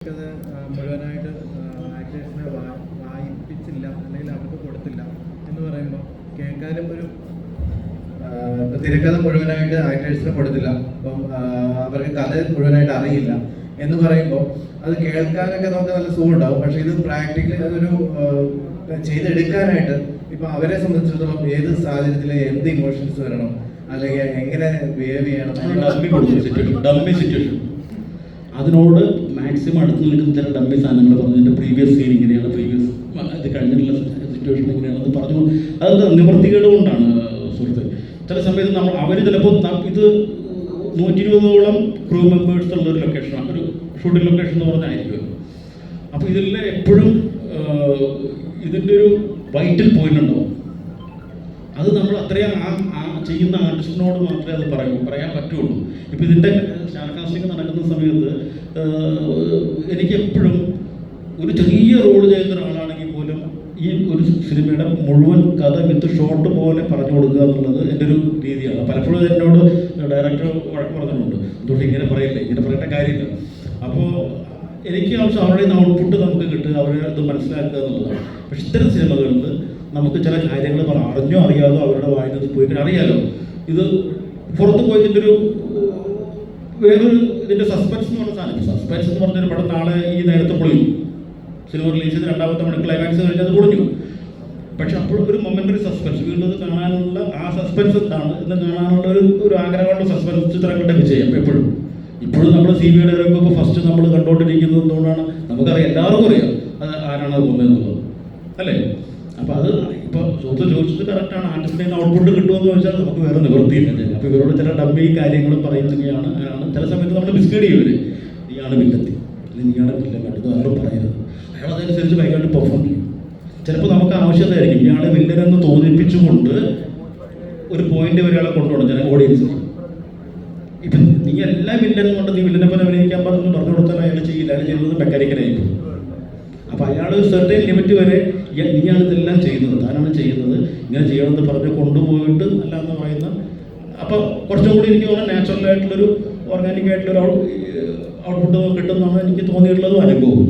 അത് മുഴുവനായിട്ട് ആക്ടേഴ്സിനെ വായിപ്പിച്ചില്ല അല്ലെങ്കിൽ അവർക്ക് കൊടുത്തില്ല എന്ന് പറയുമ്പോൾ കേൾക്കാനും ഒരു തിരക്കഥ മുഴുവനായിട്ട് ആക്ടേഴ്സിന് കൊടുത്തില്ല, അപ്പം അവർക്ക് കഥ മുഴുവനായിട്ട് അറിയില്ല എന്ന് പറയുമ്പോൾ അത് കേൾക്കാനൊക്കെ നമുക്ക് നല്ല സുഖമുണ്ടാവും. പക്ഷെ ഇത് പ്രാക്ടിക്കലി അതൊരു ചെയ്തെടുക്കാനായിട്ട് ഇപ്പം അവരെ സംബന്ധിച്ചിടത്തോളം ഏത് സാഹചര്യത്തിൽ എന്ത് ഇമോഷൻസ് വരണം അല്ലെങ്കിൽ എങ്ങനെ ബിഹേവ് ചെയ്യണം, ഡമ്മി സിറ്റുവേഷൻ അതിനോട് മാക്സിമം അടുത്ത് നിൽക്കുന്ന ചില ഡമ്മി സാധനങ്ങൾ പറഞ്ഞു. എൻ്റെ പ്രീവിയസ് സീൻ ഇങ്ങനെയാണ്, പ്രീവിയസ് ഇത് കഴിഞ്ഞിട്ടുള്ള സിറ്റുവേഷൻ എങ്ങനെയാണെന്ന് പറഞ്ഞു. അത് നിവൃത്തികേട് കൊണ്ടാണ് സുഹൃത്ത്. ചില സമയത്ത് അവർ ചിലപ്പോൾ ഇത് 120ഓളം ക്രൂ മെമ്പേഴ്സ് ഉള്ള ഒരു ലൊക്കേഷനാണ്, ഒരു ഷൂട്ടിംഗ് ലൊക്കേഷൻ എന്ന് പറഞ്ഞായിരിക്കും. അപ്പോൾ ഇതിൽ എപ്പോഴും ഇതിൻ്റെ ഒരു വൈറ്റൽ പോയിന്റ് ഉണ്ടാവും. അത് നമ്മൾ അത്രയും ആ ചെയ്യുന്ന ആർട്ടിസ്റ്റിനോട് മാത്രമേ അത് പറയാൻ പറ്റുള്ളൂ. ഇപ്പം ഇതിൻ്റെ സ്റ്റാർ കാസ്റ്റിംഗ് നടക്കുന്ന സമയത്ത് എനിക്ക് എപ്പോഴും ഒരു ചെറിയ റോൾ ചെയ്യുന്ന ഒരാളാണെങ്കിൽ പോലും ഈ ഒരു സിനിമയുടെ മുഴുവൻ കഥ വിത്ത് ഷോട്ട് പോലെ പറഞ്ഞു കൊടുക്കുക എന്നുള്ളത് എൻ്റെ ഒരു രീതിയാണ്. പലപ്പോഴും എന്നോട് ഡയറക്ടർ വഴക്ക് പറഞ്ഞിട്ടുണ്ട്, അതുകൊണ്ട് ഇങ്ങനെ പറയില്ലേ, ഇങ്ങനെ പറയേണ്ട കാര്യമില്ല. അപ്പോൾ എനിക്ക് ആവശ്യം അവരുടെ ഔട്ട്പുട്ട് നമുക്ക് കിട്ടുക, അവരെ അത് മനസ്സിലാക്കുക എന്നുള്ളതാണ്. പക്ഷെ ഇത്തരം സിനിമകളിൽ നമുക്ക് ചില കാര്യങ്ങൾ അറിഞ്ഞോ അറിയാതോ അവരുടെ വായനത് പോയി അറിയാലോ. ഇത് പുറത്ത് പോയി ഇതിൻ്റെ ഒരു വേറൊരു ഇതിൻ്റെ സസ്പെൻസ് എന്ന് പറഞ്ഞ സാധനം, സസ്പെൻസ് എന്ന് പറഞ്ഞൊരു പടം നാളെ ഈ നേരത്തെ പൊളിയും. സിനിമ റിലീസ് ചെയ്ത് 2ാമത്തെ മണി ക്ലൈമാക്സ് കഴിഞ്ഞ് അത് പൊളിഞ്ഞു. പക്ഷെ അപ്പോഴും ഒരു മൊമെൻ്ററി സസ്പെൻസ്, വീണ്ടും കാണാനുള്ള ആ സസ്പെൻസ് എന്താണ് എന്ന് കാണാനുള്ള ഒരു ആഗ്രഹമുള്ള സസ്പെൻസ് ചിത്രങ്ങളുടെ വിജയം എപ്പോഴും. ഇപ്പോഴും നമ്മൾ CBI ഇറങ്ങുമ്പോൾ ഫസ്റ്റ് നമ്മൾ കണ്ടുകൊണ്ടിരിക്കുന്നത് എന്തുകൊണ്ടാണ് നമുക്കറിയാം, എല്ലാവർക്കും അറിയാം അത് ആരാണ് അത് കൊന്നതെന്നുള്ളത് അല്ലേ. അപ്പോൾ അത് ഇപ്പോൾ സുഹൃത്ത് ചോദിച്ചത് കറക്റ്റാണ്. ആർട്ടിസ്റ്റിൽ നിന്ന് ഔട്ട്പുട്ട് കിട്ടുമെന്ന് ചോദിച്ചാൽ നമുക്ക് വേറെ നിവൃത്തിയില്ല. അപ്പോൾ ഇവരോട് ചില ഡമ്മി കാര്യങ്ങൾ പറയുന്നതൊക്കെയാണ്. ചില സമയത്ത് നമ്മൾ മിസ്ഗൈഡ് ചെയ്യുവർ, നീയാണ് വില്ലത്തി അല്ലെങ്കിൽ നീയാണ് വില്ലൻ കണ്ടത് ആരും പറയരുത്, അയാൾ അതനുസരിച്ച് ഭയങ്കരമായിട്ട് പെർഫോം ചെയ്യും. ചിലപ്പോൾ നമുക്ക് ആവശ്യമായിരിക്കും ഇയാളെ വില്ലനെന്ന് തോന്നിപ്പിച്ചുകൊണ്ട് ഒരു പോയിന്റ് വരെ അയാളെ കൊണ്ടുപോകണം ചില ഓഡിയൻസിന്. ഇപ്പം നീ എല്ലാ വില്ലനും കൊണ്ട് നീ വില്ലനെ പോലെ അഭിനയിക്കാൻ പറഞ്ഞു കൊടുത്താൽ അയാൾ ചെയ്യില്ല, അയാൾ ചെയ്യുന്നത് മെക്കാനിക്കലായിരിക്കും. അപ്പോൾ അയാൾ സെർട്ടൈൻ ലിമിറ്റ് വരെ നീയാണ് ഇതെല്ലാം ചെയ്യുന്നത്, താനാണ് ചെയ്യുന്നത്, ഇങ്ങനെ ചെയ്യണമെന്ന് പറഞ്ഞ് കൊണ്ടുപോയിട്ട് അല്ല എന്ന് പറയുന്ന. അപ്പോൾ കുറച്ചും കൂടി എനിക്ക് തോന്നുന്നത് നാച്ചുറലായിട്ടുള്ളൊരു ഓർഗാനിക് ആയിട്ടുള്ളൊരു ഔട്ട്പുട്ട് കിട്ടുന്നതാണ് എനിക്ക് തോന്നിയിട്ടുള്ളതും അനുഭവം.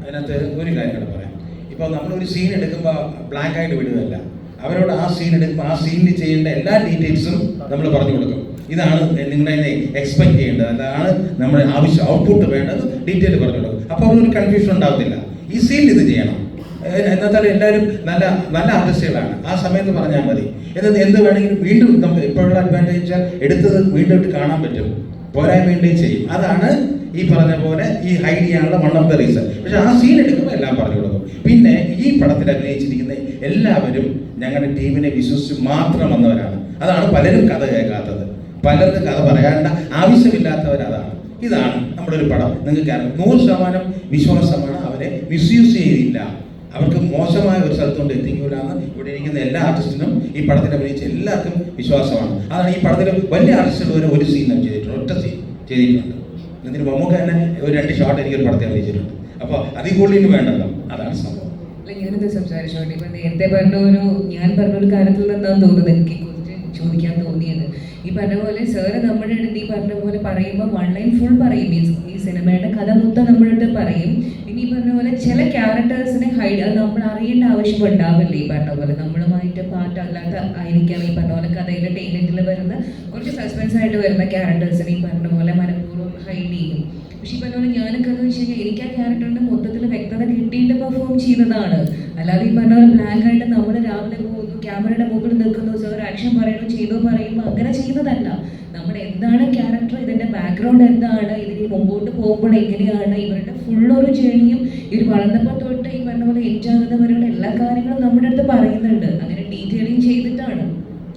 അതിനകത്ത് ഒരു കാര്യം കൂടെ പറയാം. ഇപ്പോൾ നമ്മളൊരു സീൻ എടുക്കുമ്പോൾ ബ്ലാങ്ക് ആയിട്ട് വിടുകയല്ല, അവരോട് ആ സീൻ എടുക്കുമ്പോൾ ആ സീനിൽ ചെയ്യേണ്ട എല്ലാ ഡീറ്റെയിൽസും നമ്മൾ പറഞ്ഞു കൊടുക്കും. ഇതാണ് നിങ്ങളെ എക്സ്പെക്ട് ചെയ്യേണ്ടത്, അതാണ് നമ്മുടെ ആവശ്യം, ഔട്ട്പുട്ട് വേണ്ടത് ഡീറ്റെയിൽ പറഞ്ഞു കൊടുക്കും. അപ്പോൾ അവരൊരു കൺഫ്യൂഷൻ ഉണ്ടാകത്തില്ല. ഈ സീനിൽ ഇത് ചെയ്യണം എന്നാൽ എല്ലാവരും നല്ല നല്ല ആർട്ടിസ്റ്റുകളാണ്, ആ സമയത്ത് പറഞ്ഞാൽ മതി. എന്ത് വേണമെങ്കിലും വീണ്ടും നമുക്ക് ഇപ്പോഴുള്ള അഡ്വാൻറ്റേജ് വെച്ചാൽ എടുത്തത് വീണ്ടും ഇട്ട് കാണാൻ പറ്റും, പോരായ്മയുണ്ടെങ്കിൽ ചെയ്യും. അതാണ് ഈ പറഞ്ഞ പോലെ ഈ ഹൈഡ് ചെയ്യാനുള്ള വൺ ഓഫ് ദ റീസൺ. പക്ഷെ ആ സീൻ എടുക്കുമ്പോൾ എല്ലാം പറഞ്ഞു കൊടുക്കും. പിന്നെ ഈ പടത്തിൽ അഭിനയിച്ചിരിക്കുന്ന എല്ലാവരും ഞങ്ങളുടെ ടീമിനെ വിശ്വസിച്ച് മാത്രം വന്നവരാണ്. അതാണ് പലരും കഥ കേൾക്കാത്തത്, പലർക്ക് കഥ പറയാണ്ട ആവശ്യമില്ലാത്തവരതാണ്. ഇതാണ് നമ്മുടെ ഒരു പടം. നിങ്ങൾക്ക് 100% വിശ്വാസമാണ്, അവരെ മിസ്യൂസ് ചെയ്തില്ല, അവർക്ക് മോശമായ ഒരു സ്ഥലത്തുകൊണ്ട് എത്തിക്കൂല എന്ന് ഇവിടെ ഇരിക്കുന്ന എല്ലാ ആർട്ടിസ്റ്റിനും ഈ പടത്തിൽ അഭിനയിച്ച എല്ലാവർക്കും വിശ്വാസമാണ്. അതാണ് ഈ പടത്തിൽ വലിയ ആർട്ടിസ്റ്റുകൾ ഒരു സീൻ ചെയ്തിട്ടുണ്ട്, ഒറ്റ സീൻ ചെയ്തിട്ടുണ്ട്. എന്നിട്ട് മമ്മൂക്ക തന്നെ ഒരു 2 ഷോട്ട് എനിക്കൊരു പടത്തിൽ അഭിനയിച്ചിട്ടുണ്ട്. അപ്പോൾ അതിൽ കൂടുതൽ വേണ്ടല്ലോ, അതാണ് സംഭവം. ഞാനിത് സംസാരിച്ചോട്ടെ. ഇപ്പം നേരത്തെ ഞാൻ പറഞ്ഞൊരു കാര്യത്തിൽ നിന്നാണ് തോന്നുന്നത് എനിക്ക് കുറച്ച് ചോദിക്കാൻ തോന്നിയത്. ഈ പറഞ്ഞ പോലെ സാറ് നമ്മുടെ അടുത്ത് ഈ പറഞ്ഞ പോലെ പറയുമ്പോൾ 1 ലൈൻ ഫുൾ പറയും, മീൻസ് ഈ സിനിമയുടെ കഥ മൊത്തം നമ്മുടെ അടുത്ത് പറയും. പിന്നെ ഈ പറഞ്ഞ പോലെ ചില ക്യാരക്ടേഴ്സിനെ ഹൈഡ്, അത് നമ്മൾ അറിയേണ്ട ആവശ്യം ഉണ്ടാവില്ല. ഈ പറഞ്ഞ പോലെ നമ്മളുമായിട്ട് പാട്ടല്ലാത്ത ആയിരിക്കാം ഈ പറഞ്ഞ പോലെ കഥയിലെ ടൈലറ്റിൽ വരുന്ന കുറച്ച് സസ്പെൻസ് ആയിട്ട് വരുന്ന ക്യാരക്ടേഴ്സിനെ ഈ പറഞ്ഞ പോലെ മനഃപൂർവ്വം ഹൈഡ് ചെയ്യും. പക്ഷെ ഈ പറഞ്ഞ പോലെ ഞാനൊക്കെ എന്ന് വെച്ച് കഴിഞ്ഞാൽ എനിക്ക് ആ ക്യാരക്ടറിന്റെ മൊത്തത്തിൽ വ്യക്തത കിട്ടിയിട്ട് പെർഫോം ചെയ്യുന്നതാണ്. അല്ലാതെ ഈ പറഞ്ഞ പോലെ ബ്ലാങ്ക് ആയിട്ട് നമ്മൾ രാവിലെ പോകുന്നു, ക്യാമറയുടെ മുമ്പിൽ നിൽക്കുന്നു, സാർ ആക്ഷൻ പറയണോ ചെയ്തോ പറയുമ്പോൾ അങ്ങനെ ചെയ്യുന്നതല്ല. നമ്മുടെ എന്താണ് ക്യാരക്ടർ, ഇതിന്റെ ബാക്ക്ഗ്രൗണ്ട് എന്താണ്, ഇതിന് മുമ്പോട്ട് പോകുമ്പോൾ എങ്ങനെയാണ്, ഇവരുടെ ഫുള്ളൊരു ജേണിയും ഇവർ വളർന്നപ്പോൾ തൊട്ട് ഈ പറഞ്ഞ പോലെ എൻജാകുന്നവരുടെ എല്ലാ കാര്യങ്ങളും നമ്മുടെ അടുത്ത് പറയുന്നുണ്ട്. അങ്ങനെ ഡീറ്റെയിലിംഗ് ചെയ്തിട്ടാണ്.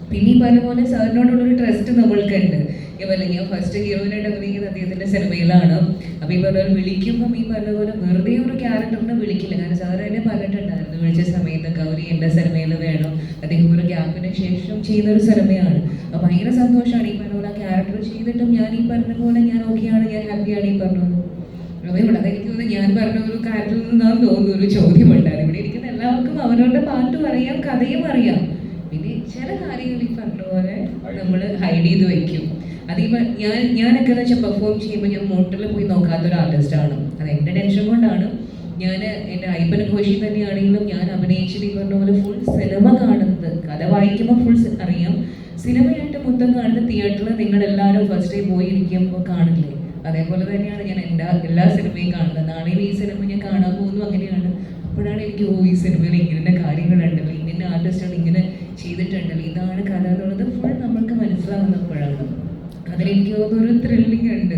പിന്നെ ഈ പറഞ്ഞ പോലെ സാറിനോടുള്ളൊരു ട്രസ്റ്റ് നമ്മൾക്കുണ്ട്. ഞാൻ ഫസ്റ്റ് ഹീറോയിനായിട്ട് അഭിനയിക്കുന്നത് അദ്ദേഹത്തിന്റെ സിനിമയിലാണ്. അപ്പോൾ ഈ പറഞ്ഞ പോലെ വിളിക്കുമ്പം ഈ പറഞ്ഞ പോലെ വെറുതെ ഒരു ക്യാരക്ടറിനെ വിളിക്കില്ല. കാരണം സാർ എന്നെ പറഞ്ഞിട്ടുണ്ടായിരുന്നു, വിളിച്ച സമയത്ത് ഗൗരി എൻ്റെ സിനിമയിൽ വേണം, അദ്ദേഹം ഒരു ഗ്യാപ്പിന് ശേഷം ചെയ്യുന്നൊരു സിനിമയാണ്. അപ്പോൾ ഭയങ്കര സന്തോഷമാണ് ഈ പറഞ്ഞ പോലെ ആ ക്യാരക്ടർ ചെയ്തിട്ടും ഞാൻ ഈ പറഞ്ഞ പോലെ ഞാൻ ഓക്കെയാണ്, ഞാൻ ഹാപ്പിയാണ് ഈ പറഞ്ഞത്. അതേപോലെ അതെനിക്ക് തോന്നുന്നു ഞാൻ പറഞ്ഞ ഒരു കാര്യത്തിൽ നിന്നാണ് തോന്നുന്നു ഒരു ചോദ്യമുണ്ടായിരുന്നു. ഇവിടെ ഇരിക്കുന്ന എല്ലാവർക്കും അവരവരുടെ പാട്ടും അറിയാം, കഥയും അറിയാം. പിന്നെ ചില കാര്യങ്ങൾ ഈ പറഞ്ഞ പോലെ നമ്മൾ ഹൈഡ് ചെയ്ത് വെക്കും. ഞാനൊക്കെ എന്ന് വെച്ചാൽ പെർഫോം ചെയ്യുമ്പോൾ ഞാൻ മോട്ടറിൽ പോയി നോക്കാത്തൊരു ആർട്ടിസ്റ്റാണ്. അത് എൻ്റെ ടെൻഷൻ കൊണ്ടാണ്. ഞാൻ എൻ്റെ ഐബൻ ഘോഷി തന്നെയാണെങ്കിലും ഞാൻ അഭിനയിച്ചത് ഈ പറഞ്ഞ പോലെ ഫുൾ സിനിമ കാണുന്നത്, കഥ വായിക്കുമ്പോൾ ഫുൾ അറിയാം, സിനിമയായിട്ട് മൊത്തം കാണുന്ന തിയേറ്ററിൽ നിങ്ങളെല്ലാവരും ഫസ്റ്റ് ഡേ പോയി ഇരിക്കുമ്പോൾ കാണില്ലേ, അതേപോലെ തന്നെയാണ് ഞാൻ എല്ലാ സിനിമയും കാണുന്നത്. നാളെയും ഈ സിനിമ ഞാൻ കാണാൻ പോകുന്നു അങ്ങനെയാണ്. അപ്പോഴാണ് എനിക്ക് ഈ സിനിമയിൽ ഇങ്ങനെ കാര്യങ്ങളുണ്ടല്ലോ, ഇങ്ങനെ ആർട്ടിസ്റ്റുകൾ ഇങ്ങനെ ചെയ്തിട്ടുണ്ടല്ലോ, ഇതാണ് കഥ എന്നുള്ളത് ഫുൾ നമ്മൾക്ക് മനസ്സിലാവുന്നപ്പോഴാണ്. അതിലെനിക്ക് തോന്നുന്നൊരു ത്രില്ലിംഗ് ഉണ്ട്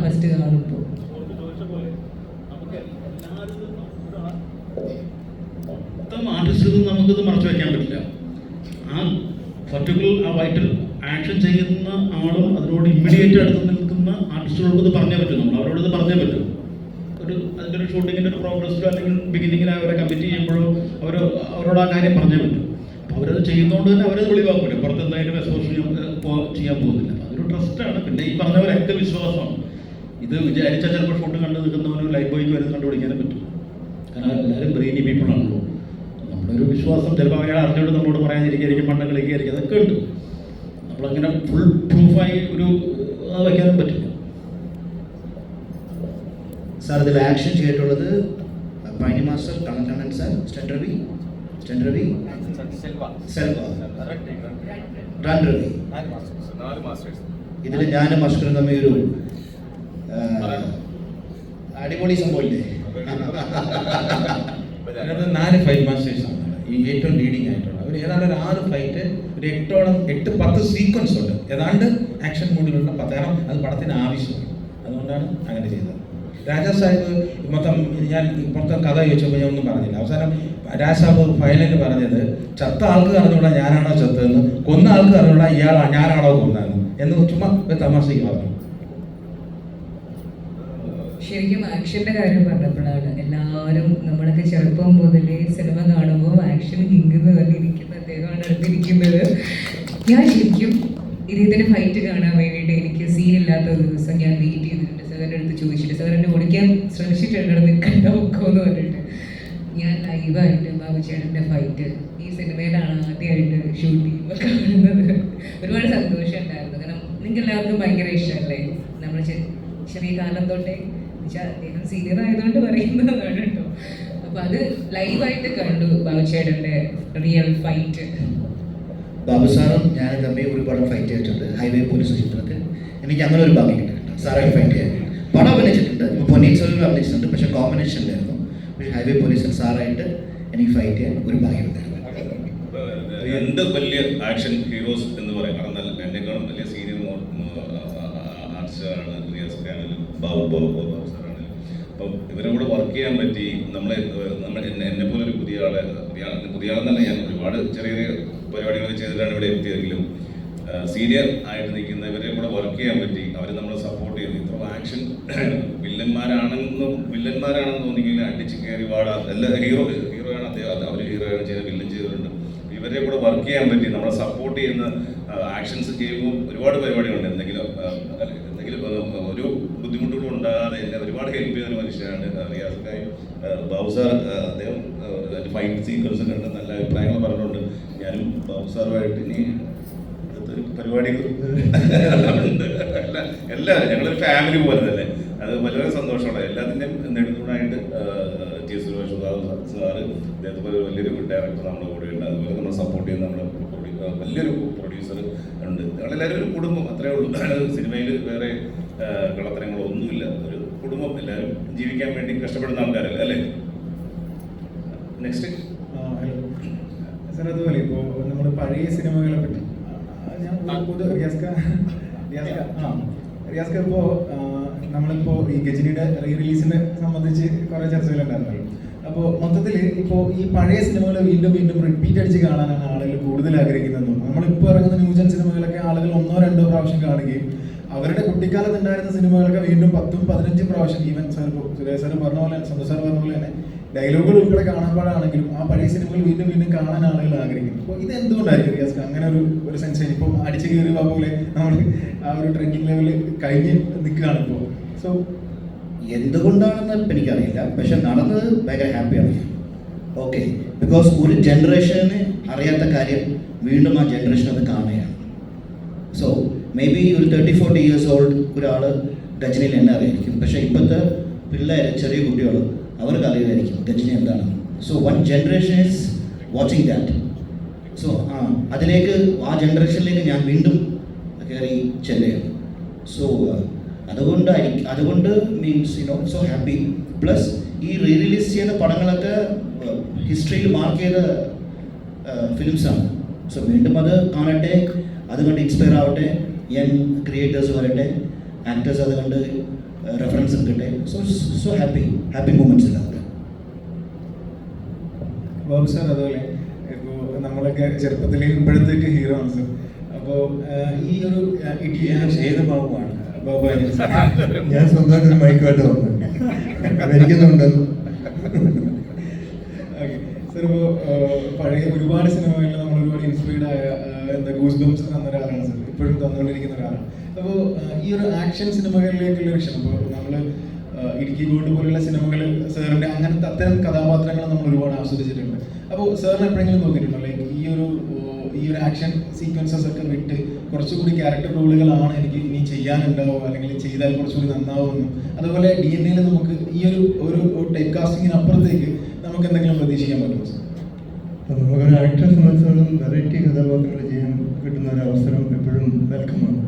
ഫസ്റ്റ് കാണുമ്പോൾ. ആർട്ടിസ്റ്റിൽ നമുക്കിത് മറച്ചു വയ്ക്കാൻ പറ്റില്ല. ആ പർട്ടിക്കുലർ ആ വൈറ്റൽ ആക്ഷൻ ചെയ്യുന്ന ആളും അതിനോട് ഇമ്മീഡിയറ്റ് അടുത്ത് നിൽക്കുന്ന ആർട്ടിസ്റ്റുകൾക്ക് ഇത് പറഞ്ഞേ പറ്റും. നമ്മൾ അവരോട് ഇത് പറഞ്ഞേ പറ്റും. അതിൻ്റെ ഒരു ഷൂട്ടിങ്ങിൻ്റെ ഒരു പ്രോഗ്രസ്സിലോ അല്ലെങ്കിൽ ബിഗിനിങ്ങിൽ അവരെ കമ്മിറ്റ് ചെയ്യുമ്പോഴോ അവരോട് ആ കാര്യം പറഞ്ഞേ പറ്റും. അപ്പോൾ അവരത് ചെയ്യുന്നതുകൊണ്ട് തന്നെ അവരത് വെളിവാക്കില്ല, പുറത്ത് എന്തായാലും എക്സ്പോസ് ചെയ്യാൻ പോകുന്നില്ല. അതൊരു ട്രസ്റ്റാണ്. പിന്നെ ഈ പറഞ്ഞവരൊക്കെ വിശ്വാസമാണ്. ഇത് വിചാരിച്ചാൽ ചിലപ്പോൾ ഷൂട്ട് കണ്ടു നിൽക്കുന്നവന് ലൈഫ് ബോയ്ക്ക് വരുന്ന കണ്ടുപിടിക്കാനും പറ്റും. കാരണം എല്ലാവരും ബ്രെയിനി പീപ്പിളാണല്ലോ. നമ്മളൊരു വിശ്വാസം ചിലപ്പോൾ അവരെ അറിഞ്ഞുകൊണ്ട് നമ്മളോട് പറയാനിരിക്കും, മണ്ണ് കളിക്കായിരിക്കും, അതൊക്കെ ഉണ്ട്. നമ്മളങ്ങനെ ഫുൾ പ്രൂഫായി ഒരു അത് വയ്ക്കാനും പറ്റില്ല. സാർ ഇതിൽ ആക്ഷൻ ചെയ്തിട്ടുള്ളത് പൈനി master, Kannan sir, stun Ravi, Selva, run Ravi. ഇതിൽ ഞാനും മസ്കറും തമ്മിൽ ഒരു അടിപൊളി സംഭവമില്ലേ? അതിനകത്ത് 4 ഫൈറ്റ് മാസ്റ്റേഴ്സാണ് ഈ ഏറ്റവും ലീഡിങ് ആയിട്ടുള്ളത്. അവർ ഏതാണ്ട് ഒരു 6 ഫൈറ്റ്, ഒരു 8-10 സീക്വൻസ് ഉണ്ട് ഏതാണ്ട് ആക്ഷൻ മൂഡിലുള്ള 10. കാരണം അത് പടത്തിന് ആവശ്യമാണ്, അതുകൊണ്ടാണ് അങ്ങനെ ചെയ്തത്. രാജാ സാഹിബ് ഞാൻ മൊത്തം കഥ ചോദിച്ചപ്പോൾ ഞാൻ ഒന്നും പറഞ്ഞില്ല. അവസാനം രാജാ സാഹിബ് ഫൈനലിൽ പറഞ്ഞത്, ചത്ത ആൾക്ക് അറിഞ്ഞൂടാ ഞാനാണോ ചത്തതെന്ന്, കൊന്ന ആൾക്ക് അറിഞ്ഞൂടാ ഞാനാണോ കൊന്നതെന്ന് എന്ന് ചുമ്മാ ഒരു തമാശയ്ക്ക് പറഞ്ഞു. ശരിക്കും ആക്ഷൻ്റെ കാര്യം പറഞ്ഞപ്പോഴാണ് എല്ലാവരും നമ്മളൊക്കെ ചെറുപ്പം മുതലേ സിനിമ കാണുമ്പോൾ ആക്ഷൻ കിങ് എന്ന് പറഞ്ഞിരിക്കുന്ന അദ്ദേഹമാണ് അടുത്തിരിക്കുന്നത്. ഞാൻ ശരിക്കും ഇതിന് ഫൈറ്റ് കാണാൻ വേണ്ടിയിട്ട് എനിക്ക് സീനില്ലാത്ത ദിവസം ഞാൻ വെയിറ്റ് ചെയ്തിട്ടുണ്ട്. സാറിൻ്റെ അടുത്ത് ചോദിച്ചിട്ട് സാർ എന്നെ ഓടിക്കാൻ ശ്രമിച്ചിട്ടുണ്ട്, നിൽക്കണ്ട ഒക്കോ എന്ന് പറഞ്ഞിട്ട്. ഞാൻ ലൈവായിട്ട് ബാബുചേട്ടൻ്റെ ഫൈറ്റ് ഈ സിനിമയിലാണ് ആദ്യമായിട്ട് ഷൂട്ട് ചെയ്യുമ്പോൾ കാണുന്നത്. ഒരുപാട് സന്തോഷം ഉണ്ടായിരുന്നു. കാരണം നിങ്ങൾക്ക് എല്ലാവർക്കും ഭയങ്കര ഇഷ്ടമല്ലേ നമ്മൾ ചെറിയ കാലം തൊട്ടേ, അദ്ദേഹം സീനിയർ ആയതുകൊണ്ട് പറയുന്നതാണ് കേട്ടോ. അപ്പൊ അത് ലൈവായിട്ട് കണ്ടു ബാബുചേട്ടൻ്റെ റിയൽ ഫൈറ്റ്. ബാബു സാറും ഞാനും തമ്മിൽ ഒരുപാട് ഫൈറ്റ് ചെയ്തിട്ടുണ്ട്. ഹൈവേ പോലീസ് ചിത്രത്തിൽ എനിക്ക് അങ്ങനെ ഒരു ഭാഗ്യം കിട്ടിയിട്ടുണ്ട് സാറായിട്ട് ഫൈറ്റ് ചെയ്യാൻ. പടം അഭിനയിച്ചിട്ടുണ്ട്, ഇപ്പോൾ പൊന്നിയിൻ സെൽവൻ അഭിനയിച്ചിട്ടുണ്ട്, പക്ഷേ കോമ്പിനേഷനിലായിരുന്നു. പക്ഷേ ഹൈവേ പോലീസിൽ സാറായിട്ട് എനിക്ക് ഫൈറ്റ് ചെയ്യാൻ ഒരു ഭാഗ്യം ഉണ്ടായിരുന്നു. 2 വലിയ ആക്ഷൻ ഹീറോസ് എന്ന് പറയാം. കാരണം എന്നെക്കാളും വലിയ സീനിയർ ആർട്ടിസ്റ്റാണ് റിയാസ് ഖാനാണെങ്കിലും ബാബു സാറാണെങ്കിലും. അപ്പം ഇവരുടെ കൂടെ വർക്ക് ചെയ്യാൻ പറ്റി. എന്നെ പോലെ ഒരു പുതിയ ആളെന്നല്ല, ഞാൻ ഒരുപാട് ചെറിയ ചെറിയ പരിപാടികൾ ചെയ്തിട്ടാണ് ഇവിടെ എത്തിയതെങ്കിലും സീനിയർ ആയിട്ട് നിൽക്കുന്ന ഇവരെ കൂടെ വർക്ക് ചെയ്യാൻ പറ്റി. അവർ നമ്മളെ സപ്പോർട്ട് ചെയ്തു. ഇത്ര ആക്ഷൻ വില്ലന്മാരാണെന്ന് തോന്നിയെങ്കിൽ അടിച്ച് കയറി വാടാ എല്ലാ ഹീറോയാണ് അദ്ദേഹം. അവർ ഹീറോയാണ് ചെയ്തത്, വില്ലൻ ചെയ്തിട്ടുണ്ട്. ഇവരെ കൂടെ വർക്ക് ചെയ്യാൻ പറ്റി. നമ്മളെ സപ്പോർട്ട് ചെയ്യുന്ന ആക്ഷൻസ് ചെയ്യുമ്പോൾ ഒരുപാട് പരിപാടികളുണ്ട്. എന്തെങ്കിലും ഒരു ബുദ്ധിമുട്ടുകളും ഉണ്ടാകാതെ എന്നെ ഒരുപാട് ഹെൽപ്പ് ചെയ്യുന്ന ഒരു മനുഷ്യനാണ് റിയാസ് ഖാൻ. ബാബു സാർ അദ്ദേഹം ഫൈറ്റ് സീക്വൻസ് കണ്ട് നല്ല അഭിപ്രായങ്ങൾ പറഞ്ഞുകൊണ്ട് ഞാനും ബാബു സാറുമായിട്ട് ഇനി അടുത്തൊരു പരിപാടികൾ എല്ലാവരും ഞങ്ങളൊരു ഫാമിലി പോലെ തന്നെ. അത് വളരെ സന്തോഷമാണ്. എല്ലാത്തിൻ്റെയും നെടുതൂണായിട്ട് ടി സുരേഷ് സാറ്, അതേപോലെ വലിയൊരു ഡയറക്ടർ നമ്മുടെ കൂടെ ഉണ്ട്. അതുപോലെ നമ്മൾ സപ്പോർട്ട് ചെയ്യുന്ന നമ്മുടെ വലിയൊരു പ്രൊഡ്യൂസർ ഉണ്ട്. ഞങ്ങളെല്ലാവരും ഒരു കുടുംബം, അത്രേ ഉള്ളൂ. സിനിമയിൽ വേറെ കളത്തരങ്ങളോ ഒന്നുമില്ല. ഒരു കുടുംബം, എല്ലാവരും ജീവിക്കാൻ വേണ്ടി കഷ്ടപ്പെടുന്ന ആൾക്കാരല്ലേ അല്ലേ. നെക്സ്റ്റ് സാർ, അതുപോലെ ഇപ്പോൾ നമ്മൾ പഴയ സിനിമകളെ പറ്റി റിയാസ്ക ഇപ്പോൾ നമ്മളിപ്പോൾ ഈ ഗജനിയുടെ റീ റിലീസിനെ സംബന്ധിച്ച് കുറേ ചർച്ചകളുണ്ടായിരുന്നല്ലോ. അപ്പോൾ മൊത്തത്തിൽ ഇപ്പോൾ ഈ പഴയ സിനിമകൾ വീണ്ടും വീണ്ടും റിപ്പീറ്റ് അടിച്ച് കാണാനാണ് ആളുകൾ കൂടുതൽ ആഗ്രഹിക്കുന്നത്. നമ്മളിപ്പോൾ ഇറങ്ങുന്ന ന്യൂജൻ സിനിമകളൊക്കെ ആളുകൾ 1-2 പ്രാവശ്യം കാണുകയും അവരുടെ കുട്ടിക്കാലത്ത് ഉണ്ടായിരുന്ന സിനിമകളൊക്കെ വീണ്ടും 10-15 പ്രാവശ്യം, ഈവൻ സാർ ഇപ്പോൾ സുരേഷ് സാർ പറഞ്ഞ പോലെ, സന്തോഷ് സാർ പറഞ്ഞ പോലെ തന്നെ ഡയലോഗുകൾ ഉൾപ്പെടെ കാണാപ്പാടാണെങ്കിലും ആ പഴയ സിനിമകൾ വീണ്ടും വീണ്ടും കാണാൻ ആളുകൾ ആഗ്രഹിക്കുന്നു. അപ്പോൾ ഇത് എന്തുകൊണ്ടായിരിക്കും റിയാസ്ക അങ്ങനെ ഒരു സെൻസേഷൻ? ഇപ്പോൾ അടിച്ചു കയറി പോലെ നമ്മൾ ആ ഒരു ട്രെൻഡിങ് ലെവലിൽ കഴിഞ്ഞ് നിൽക്കുകയാണ് ഇപ്പോൾ. സോ എന്തുകൊണ്ടാണെന്ന് ഇപ്പം എനിക്കറിയില്ല, പക്ഷെ നടന്നത് ഭയങ്കര ഹാപ്പിയാണ്. ഓക്കെ, ബിക്കോസ് ഒരു ജനറേഷന് അറിയാത്ത കാര്യം വീണ്ടും ആ ജനറേഷൻ അത് കാണുകയാണ്. സോ മേ ബി ഒരു 30-40 ഇയേഴ്സ് ഓൾഡ് ഒരാൾ ഗജനിയിൽ എന്നെ അറിയായിരിക്കും, പക്ഷേ ഇപ്പോഴത്തെ പിള്ളേർ, ചെറിയ കുട്ടികൾ, അവർക്ക് അറിയില്ലായിരിക്കും ഗജനി എന്താണ്. So one generation is watching that. So അതിലേക്ക്, ആ ജനറേഷനിലേക്ക് ഞാൻ വീണ്ടും കയറി ചെല്ലുകയാണ്. സോ അതുകൊണ്ട് മീൻസ് സോ ഹാപ്പി. പ്ലസ് ഈ റിലീസ് ചെയ്യുന്ന പടങ്ങളൊക്കെ ഹിസ്റ്ററിയിൽ മാർക്ക് ചെയ്ത ഫിലിംസാണ്. സോ വീണ്ടും അത് കാണട്ടെ, അതുകൊണ്ട് ഇൻസ്പയർ ആവട്ടെ, യങ് ക്രിയേറ്റേഴ്സ് വരട്ടെ, ആക്ടേഴ്സ് അതുകൊണ്ട് റെഫറൻസ് കിട്ടെ. സോ ഹാപ്പി മൂമെൻറ്റ്സ് ഇല്ല. ബാബു സാർ, അതുപോലെ ഇപ്പോൾ നമ്മളൊക്കെ ചെറുപ്പത്തിൽ ഇപ്പോഴത്തേക്ക് ഹീറോ ആണ് സാർ. അപ്പോൾ ഈ ഒരു ഏത് ബാബുവാണ്? ബാബു ഞാൻ സ്വന്തമായിട്ട് ഒരു മൈക്കുമായിട്ട് വന്നു മരിക്കുന്നുണ്ട്. ഓക്കെ സാർ, ഇപ്പോൾ പഴയ ഒരുപാട് സിനിമകളിൽ നമ്മൾ ഒരുപാട് ഇൻസ്പയർഡ് ആയ ഗൂസ് ബംസ് തന്ന ഒരാളാണ് സാർ, ഇപ്പോഴും തന്നുകൊണ്ടിരിക്കുന്ന ഒരാളാണ്. അപ്പോൾ ഈ ഒരു ആക്ഷൻ സിനിമകളിലേക്കുള്ള വിഷയം, അപ്പോൾ നമ്മൾ ഇടുക്കി ഗോൾഡ് പോലുള്ള സിനിമകൾ സാറിൻ്റെ അങ്ങനത്തെ അത്തരം കഥാപാത്രങ്ങൾ നമ്മൾ ഒരുപാട് ആസ്വദിച്ചിട്ടുണ്ട്. അപ്പോൾ സാറിന് എപ്പോഴെങ്കിലും തോന്നിയിട്ടുണ്ടോ ലൈക്ക് ഈ ഒരു ആക്ഷൻ സീക്വൻസസ് ഒക്കെ വിട്ട് കുറച്ചുകൂടി ക്യാരക്ടർ റോളുകളാണ് എനിക്ക് ഇനി ചെയ്യാനുണ്ടാവുക, അല്ലെങ്കിൽ ചെയ്താൽ കുറച്ചുകൂടി നന്നാവുമെന്നും, അതുപോലെ DNA നമുക്ക് ഈ ഒരു ടൈപ്പ് കാസ്റ്റിങ്ങിനപ്പുറത്തേക്ക് നമുക്ക് എന്തെങ്കിലും പ്രതീക്ഷിക്കാൻ പറ്റുമോ സാർ? നമുക്കൊരു ആക്ടറെ സംബന്ധിച്ചിടത്തോളം വെറൈറ്റി കഥാപാത്രങ്ങൾ ചെയ്യാൻ കിട്ടുന്ന ഒരു അവസരം എപ്പോഴും വെൽക്കമാണ്.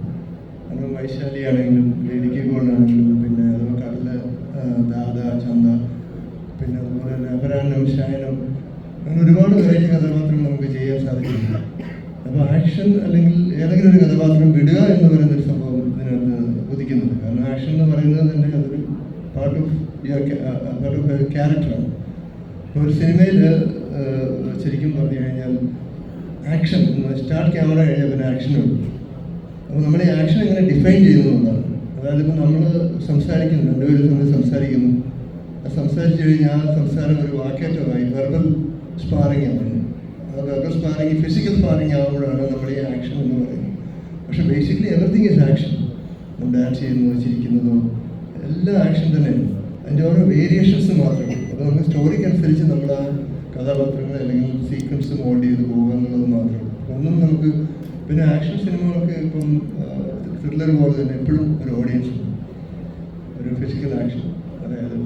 കാരണം വൈശാലി ആണെങ്കിലും ഇടുക്കി ഗോൾഡാണെങ്കിലും, പിന്നെ അതുപോലെ കടല ദാദ ചന്ത, പിന്നെ അതുപോലെ തന്നെ അപരാഹ്നം ശയനം, അങ്ങനെ ഒരുപാട് വെറൈറ്റി കഥാപാത്രങ്ങൾ നമുക്ക് ചെയ്യാൻ സാധിക്കുന്നുണ്ട്. അപ്പോൾ ആക്ഷൻ അല്ലെങ്കിൽ ഏതെങ്കിലും ഒരു കഥാപാത്രം വിടുക എന്ന് പറയുന്നൊരു സംഭവം ഇതിനകത്ത് ഉദിക്കുന്നുണ്ട്. കാരണം ആക്ഷൻ എന്ന് പറയുന്നത് തന്നെ അതൊരു പാർട്ട് ഓഫ് ക്യാരക്ടറാണ്. ഒരു സിനിമയിൽ ശരിക്കും പറഞ്ഞു കഴിഞ്ഞാൽ ആക്ഷൻ സ്റ്റാർട്ട് ക്യാമറ കഴിഞ്ഞാൽ പിന്നെ ആക്ഷനുണ്ട്. അപ്പോൾ നമ്മൾ ഈ ആക്ഷൻ എങ്ങനെ ഡിഫൈൻ ചെയ്യുന്നു എന്നാണ്. അതായത് ഇപ്പോൾ നമ്മൾ സംസാരിക്കുന്നു, രണ്ടുപേരും തമ്മിൽ സംസാരിക്കുന്നു, സംസാരിച്ചു കഴിഞ്ഞാൽ ആ സംസാരം ഒരു വാക്കേറ്റമായി വെർബൽ സ്പാറിംഗ് ആണ്. ആ വെർബൽ സ്പാറിംഗ് ഫിസിക്കൽ സ്പാറിംഗ് ആകുമ്പോഴാണ് നമ്മൾ ഈ ആക്ഷൻ എന്ന് പറയുന്നത്. പക്ഷെ ബേസിക്കലി എവറിത്തിങ് ഈസ് ആക്ഷൻ. നമ്മൾ ഡാൻസ് ചെയ്യുന്നതോ ചിരിക്കുന്നതോ എല്ലാം ആക്ഷൻ തന്നെയാണ്. അതിൻ്റെ ഓരോ വേരിയേഷൻസ് മാത്രമേ ഉള്ളൂ. അപ്പോൾ നമുക്ക് സ്റ്റോറിക്ക് അനുസരിച്ച് നമ്മൾ ആ കഥാപാത്രങ്ങൾ അല്ലെങ്കിൽ സീക്വൻസ് മോൾഡ് ചെയ്ത് പോകുക എന്നുള്ളത് മാത്രമേ ഉള്ളൂ. ഒന്നും നമുക്ക് പിന്നെ ആക്ഷൻ സിനിമകൾക്ക് ഇപ്പം ത്രില്ലർ പോലെ തന്നെ എപ്പോഴും ഒരു ഓഡിയൻസ് ഉണ്ട്. ഒരു ഫിസിക്കൽ ആക്ഷൻ, അതായത്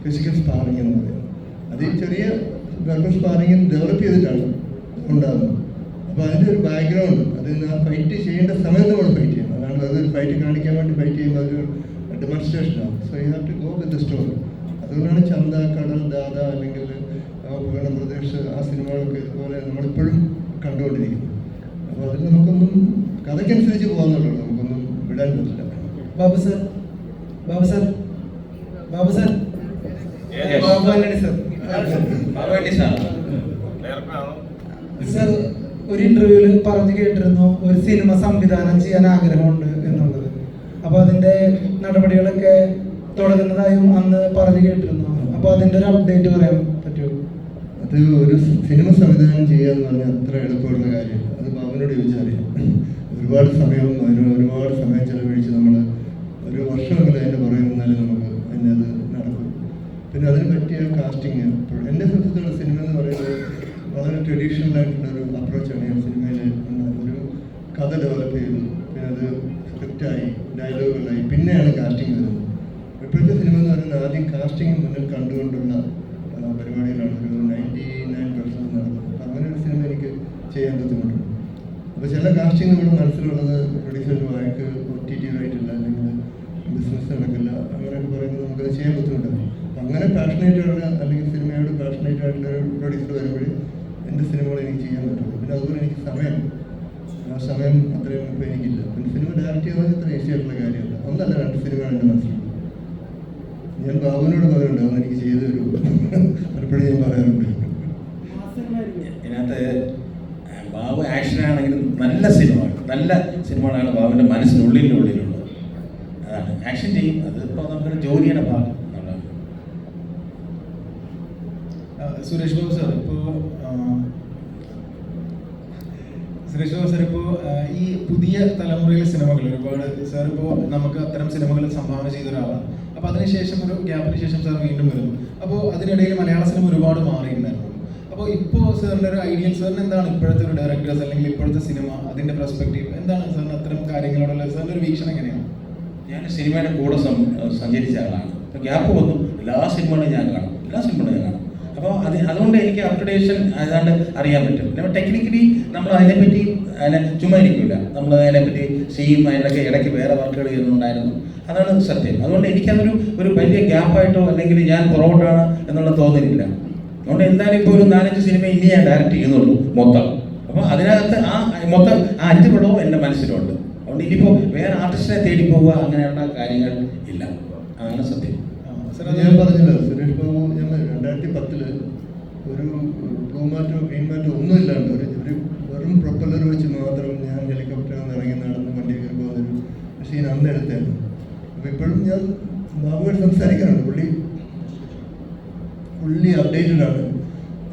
ഫിസിക്കൽ സ്പാറിംഗ് എന്ന് പറയുന്നത് അത് ഈ ചെറിയ വെർബൽ സ്പാറിംഗ് ഡെവലപ്പ് ചെയ്തിട്ടാണ് ഉണ്ടാകുന്നത്. അപ്പോൾ അതിൻ്റെ ഒരു ബാക്ക്ഗ്രൗണ്ട്, അതിന് ആ ഫൈറ്റ് ചെയ്യേണ്ട സമയത്ത് നമ്മൾ ഫൈറ്റ് ചെയ്യണം. അതാണ് അതൊരു ഫൈറ്റ് കാണിക്കാൻ വേണ്ടി ഫൈറ്റ് ചെയ്യുമ്പോൾ അതൊരു ഡെമോൺസ്ട്രേഷനാണ്. So you have to go with the story. അതുകൊണ്ടാണ് ചന്ത, കടൽ, ദാദ അല്ലെങ്കിൽ പ്രദേശ്, ആ സിനിമകളൊക്കെ ഇതുപോലെ നമ്മളിപ്പോഴും കണ്ടുകൊണ്ടിരിക്കുന്നത്. അപ്പോൾ അതിൽ നമുക്കൊന്നും കഥയ്ക്കനുസരിച്ച് പോകുന്നുള്ളൂ, നമുക്കൊന്നും വിടാൻ പറ്റില്ല. Babu sir, Babu sir, Babu sir, Babu Antony sir. Sir, ഒരു ഇന്റർവ്യൂവിൽ പറഞ്ഞു കേട്ടിരുന്നു ഒരു സിനിമ സംവിധാനം ചെയ്യാൻ ആഗ്രഹമുണ്ട് എന്നുള്ളത്. അപ്പോൾ അതിൻ്റെ നടപടികളൊക്കെ തുടങ്ങുന്നതായും അന്ന് പറഞ്ഞു കേട്ടിരുന്നു. അപ്പോൾ അതിൻ്റെ ഒരു അപ്ഡേറ്റ് പറയാൻ പറ്റുമോ? അത് ഒരു സിനിമ സംവിധാനം ചെയ്യുക എന്ന് പറഞ്ഞാൽ അത്ര എളുപ്പമുള്ള കാര്യമല്ല. അത് ബാബുവിനോട് ചോദിച്ചറിയാം. ഒരുപാട് സമയവും ഒരുപാട് സമയം ചെലവഴിച്ച് നമ്മൾ ഒരു വർഷമെങ്കിലും അതിൻ്റെ പുറകെ നിന്നാലും നമുക്ക് അതിനത് നടക്കും. പിന്നെ അതിന് പറ്റിയ കാസ്റ്റിങ്, എൻ്റെ സംബന്ധിച്ചുള്ള സിനിമ എന്ന് പറയുന്നത് വളരെ ട്രഡീഷണൽ ആയിട്ടുള്ള ഒരു അപ്രോച്ചാണ്. ഞാൻ സിനിമയിൽ ഒരു കഥ ഡെവലപ്പ് ചെയ്തു, പിന്നെ അത് സ്ക്രിപ്റ്റായി, ഡയലോഗുകളായി, പിന്നെയാണ് കാസ്റ്റിംഗ് വരുന്നത്. ഇപ്പോഴത്തെ സിനിമ എന്ന് പറയുന്നത് ആദ്യം കാസ്റ്റിംഗ് മുന്നിൽ കണ്ടുകൊണ്ടുള്ള പരിപാടികളാണ് ഒരു 99% നടക്കുന്നത്. അപ്പം അങ്ങനെ ഒരു സിനിമ എനിക്ക് ചെയ്യാൻ ബുദ്ധിമുട്ടുണ്ട്. അപ്പോൾ ചില കാസ്റ്റിംഗ് നമ്മുടെ മനസ്സിലുള്ളത് പ്രൊഡ്യൂസറിന് വായിക്ക് OTT ആയിട്ടില്ല, അല്ലെങ്കിൽ ബിസിനസ് നടക്കില്ല, അങ്ങനെയൊക്കെ പറയുന്നത് നമുക്കത് ചെയ്യാൻ ബുദ്ധിമുട്ടാണ്. അങ്ങനെ പാഷനേറ്റായിട്ടുള്ള അല്ലെങ്കിൽ സിനിമയോട് പാഷനേറ്റ് ആയിട്ടുള്ള ഒരു പ്രൊഡ്യൂസർ വരുമ്പോൾ എൻ്റെ സിനിമകൾ എനിക്ക് ചെയ്യാൻ പറ്റുള്ളൂ. പിന്നെ അതുപോലെ എനിക്ക് ആ സമയം അത്രയും ഇപ്പോൾ എനിക്കില്ല. പിന്നെ സിനിമ ഡയറക്റ്റ് ചെയ്യുന്നത് ഇത്ര ഈസി ആയിട്ടുള്ള കാര്യമല്ല. ഒന്നല്ല, 2 സിനിമയാണ് എൻ്റെ മനസ്സിലുള്ളത്. ഞാൻ ബാബുവിനോട് പറയുന്നുണ്ട്, അതൊന്ന് എനിക്ക് ചെയ്തു തരൂ, പലപ്പോഴും ഞാൻ പറയാറുണ്ട്. ഇതിനകത്ത് ബാബു ആക്ഷനാണെങ്കിലും നല്ല സിനിമകളാണ് ബാബുവിൻ്റെ മനസ്സിനുള്ളിലുള്ളത്. അതാണ് ആക്ഷൻ ചെയ്യും, അതിപ്പോൾ നമുക്കൊരു ജോലിയുടെ ഭാഗം. സുരേഷ് ബാബു സാർ, ഇപ്പോൾ ഈ പുതിയ തലമുറയിലെ സിനിമകൾ ഒരുപാട് സാർ ഇപ്പോൾ നമുക്ക് അത്തരം സിനിമകൾ സംഭാവന ചെയ്ത ഒരാളാണ്. അപ്പോൾ അതിനുശേഷം ഒരു ഗ്യാപ്പിന് ശേഷം സാർ വീണ്ടും വരുന്നു. അപ്പോൾ അതിനിടയിൽ മലയാള സിനിമ ഒരുപാട് മാറിയിട്ടുണ്ടായിരുന്നു. അപ്പോൾ ഇപ്പോൾ സാറിൻ്റെ ഒരു ഐഡിയൽ, സാറിന് എന്താണ് ഇപ്പോഴത്തെ ഒരു ഡയറക്ടേഴ്സ് അല്ലെങ്കിൽ ഇപ്പോഴത്തെ സിനിമ അതിൻ്റെ പെർസ്പെക്റ്റീവ് എന്താണ് സാറിന് അത്തരം കാര്യങ്ങളോടുള്ള സാറിൻ്റെ ഒരു വീക്ഷണം എങ്ങനെയാണ്? ഞാൻ സിനിമയുടെ കൂടെ സഞ്ചരിച്ച ആളാണ്. അപ്പോൾ ഗ്യാപ്പ് വന്നു എല്ലാ സിനിമകളും ഞാൻ കാണും. അപ്പോൾ അതുകൊണ്ട് എനിക്ക് അപ്ഡേഷൻ ഏതാണ്ട് അറിയാൻ പറ്റും. പിന്നെ ടെക്നിക്കലി നമ്മൾ അതിനെപ്പറ്റി ചുമ്മാ ഇരിക്കില്ല, നമ്മൾ അതിനെപ്പറ്റി ചെയ്യും, അതിനൊക്കെ ഇടയ്ക്ക് വേറെ വർക്കുകൾ ചെയ്യുന്നുണ്ടായിരുന്നു. അതാണ് സത്യം. അതുകൊണ്ട് എനിക്കതൊരു വലിയ ഗ്യാപ്പായിട്ടോ അല്ലെങ്കിൽ ഞാൻ പുറകോട്ടാണ് എന്നുള്ള തോന്നലില്ല. അതുകൊണ്ട് എന്തായാലും ഇപ്പോൾ ഒരു 4-5 സിനിമ ഇനി ഞാൻ ഡയറക്റ്റ് ചെയ്യുന്നുള്ളൂ മൊത്തം. അപ്പോൾ അതിനകത്ത് മൊത്തം 5 പടവും എൻ്റെ മനസ്സിലുണ്ട്. അതുകൊണ്ട് ഇനിയിപ്പോൾ വേറെ ആർട്ടിസ്റ്റിനെ തേടി പോവുക അങ്ങനെയുള്ള കാര്യങ്ങൾ ഇല്ല. അതാണ് സത്യം. ഞാൻ പറഞ്ഞല്ലോ, സുരേഷ് ബാബു ഞങ്ങൾ 2010 ഒരു ബ്ലൂ മാറ്റോ ഗ്രീൻ മാറ്റോ ഒന്നും ഇല്ലാണ്ട് ഒരു വെറും പ്രൊപ്പല്ലർ വെച്ച് മാത്രം ഞാൻ ഹെലികോപ്റ്ററിൽ നിന്ന് ഇറങ്ങി നടന്ന് വണ്ടി കയറി പോകുന്നൊരു മെഷീൻ അന്ന് എടുത്തായിരുന്നു. അപ്പോൾ ഇപ്പോഴും ഞാൻ ബാബുവായിട്ട് സംസാരിക്കാറുണ്ട്. പുള്ളി അപ്ഡേറ്റഡ് ആണ്.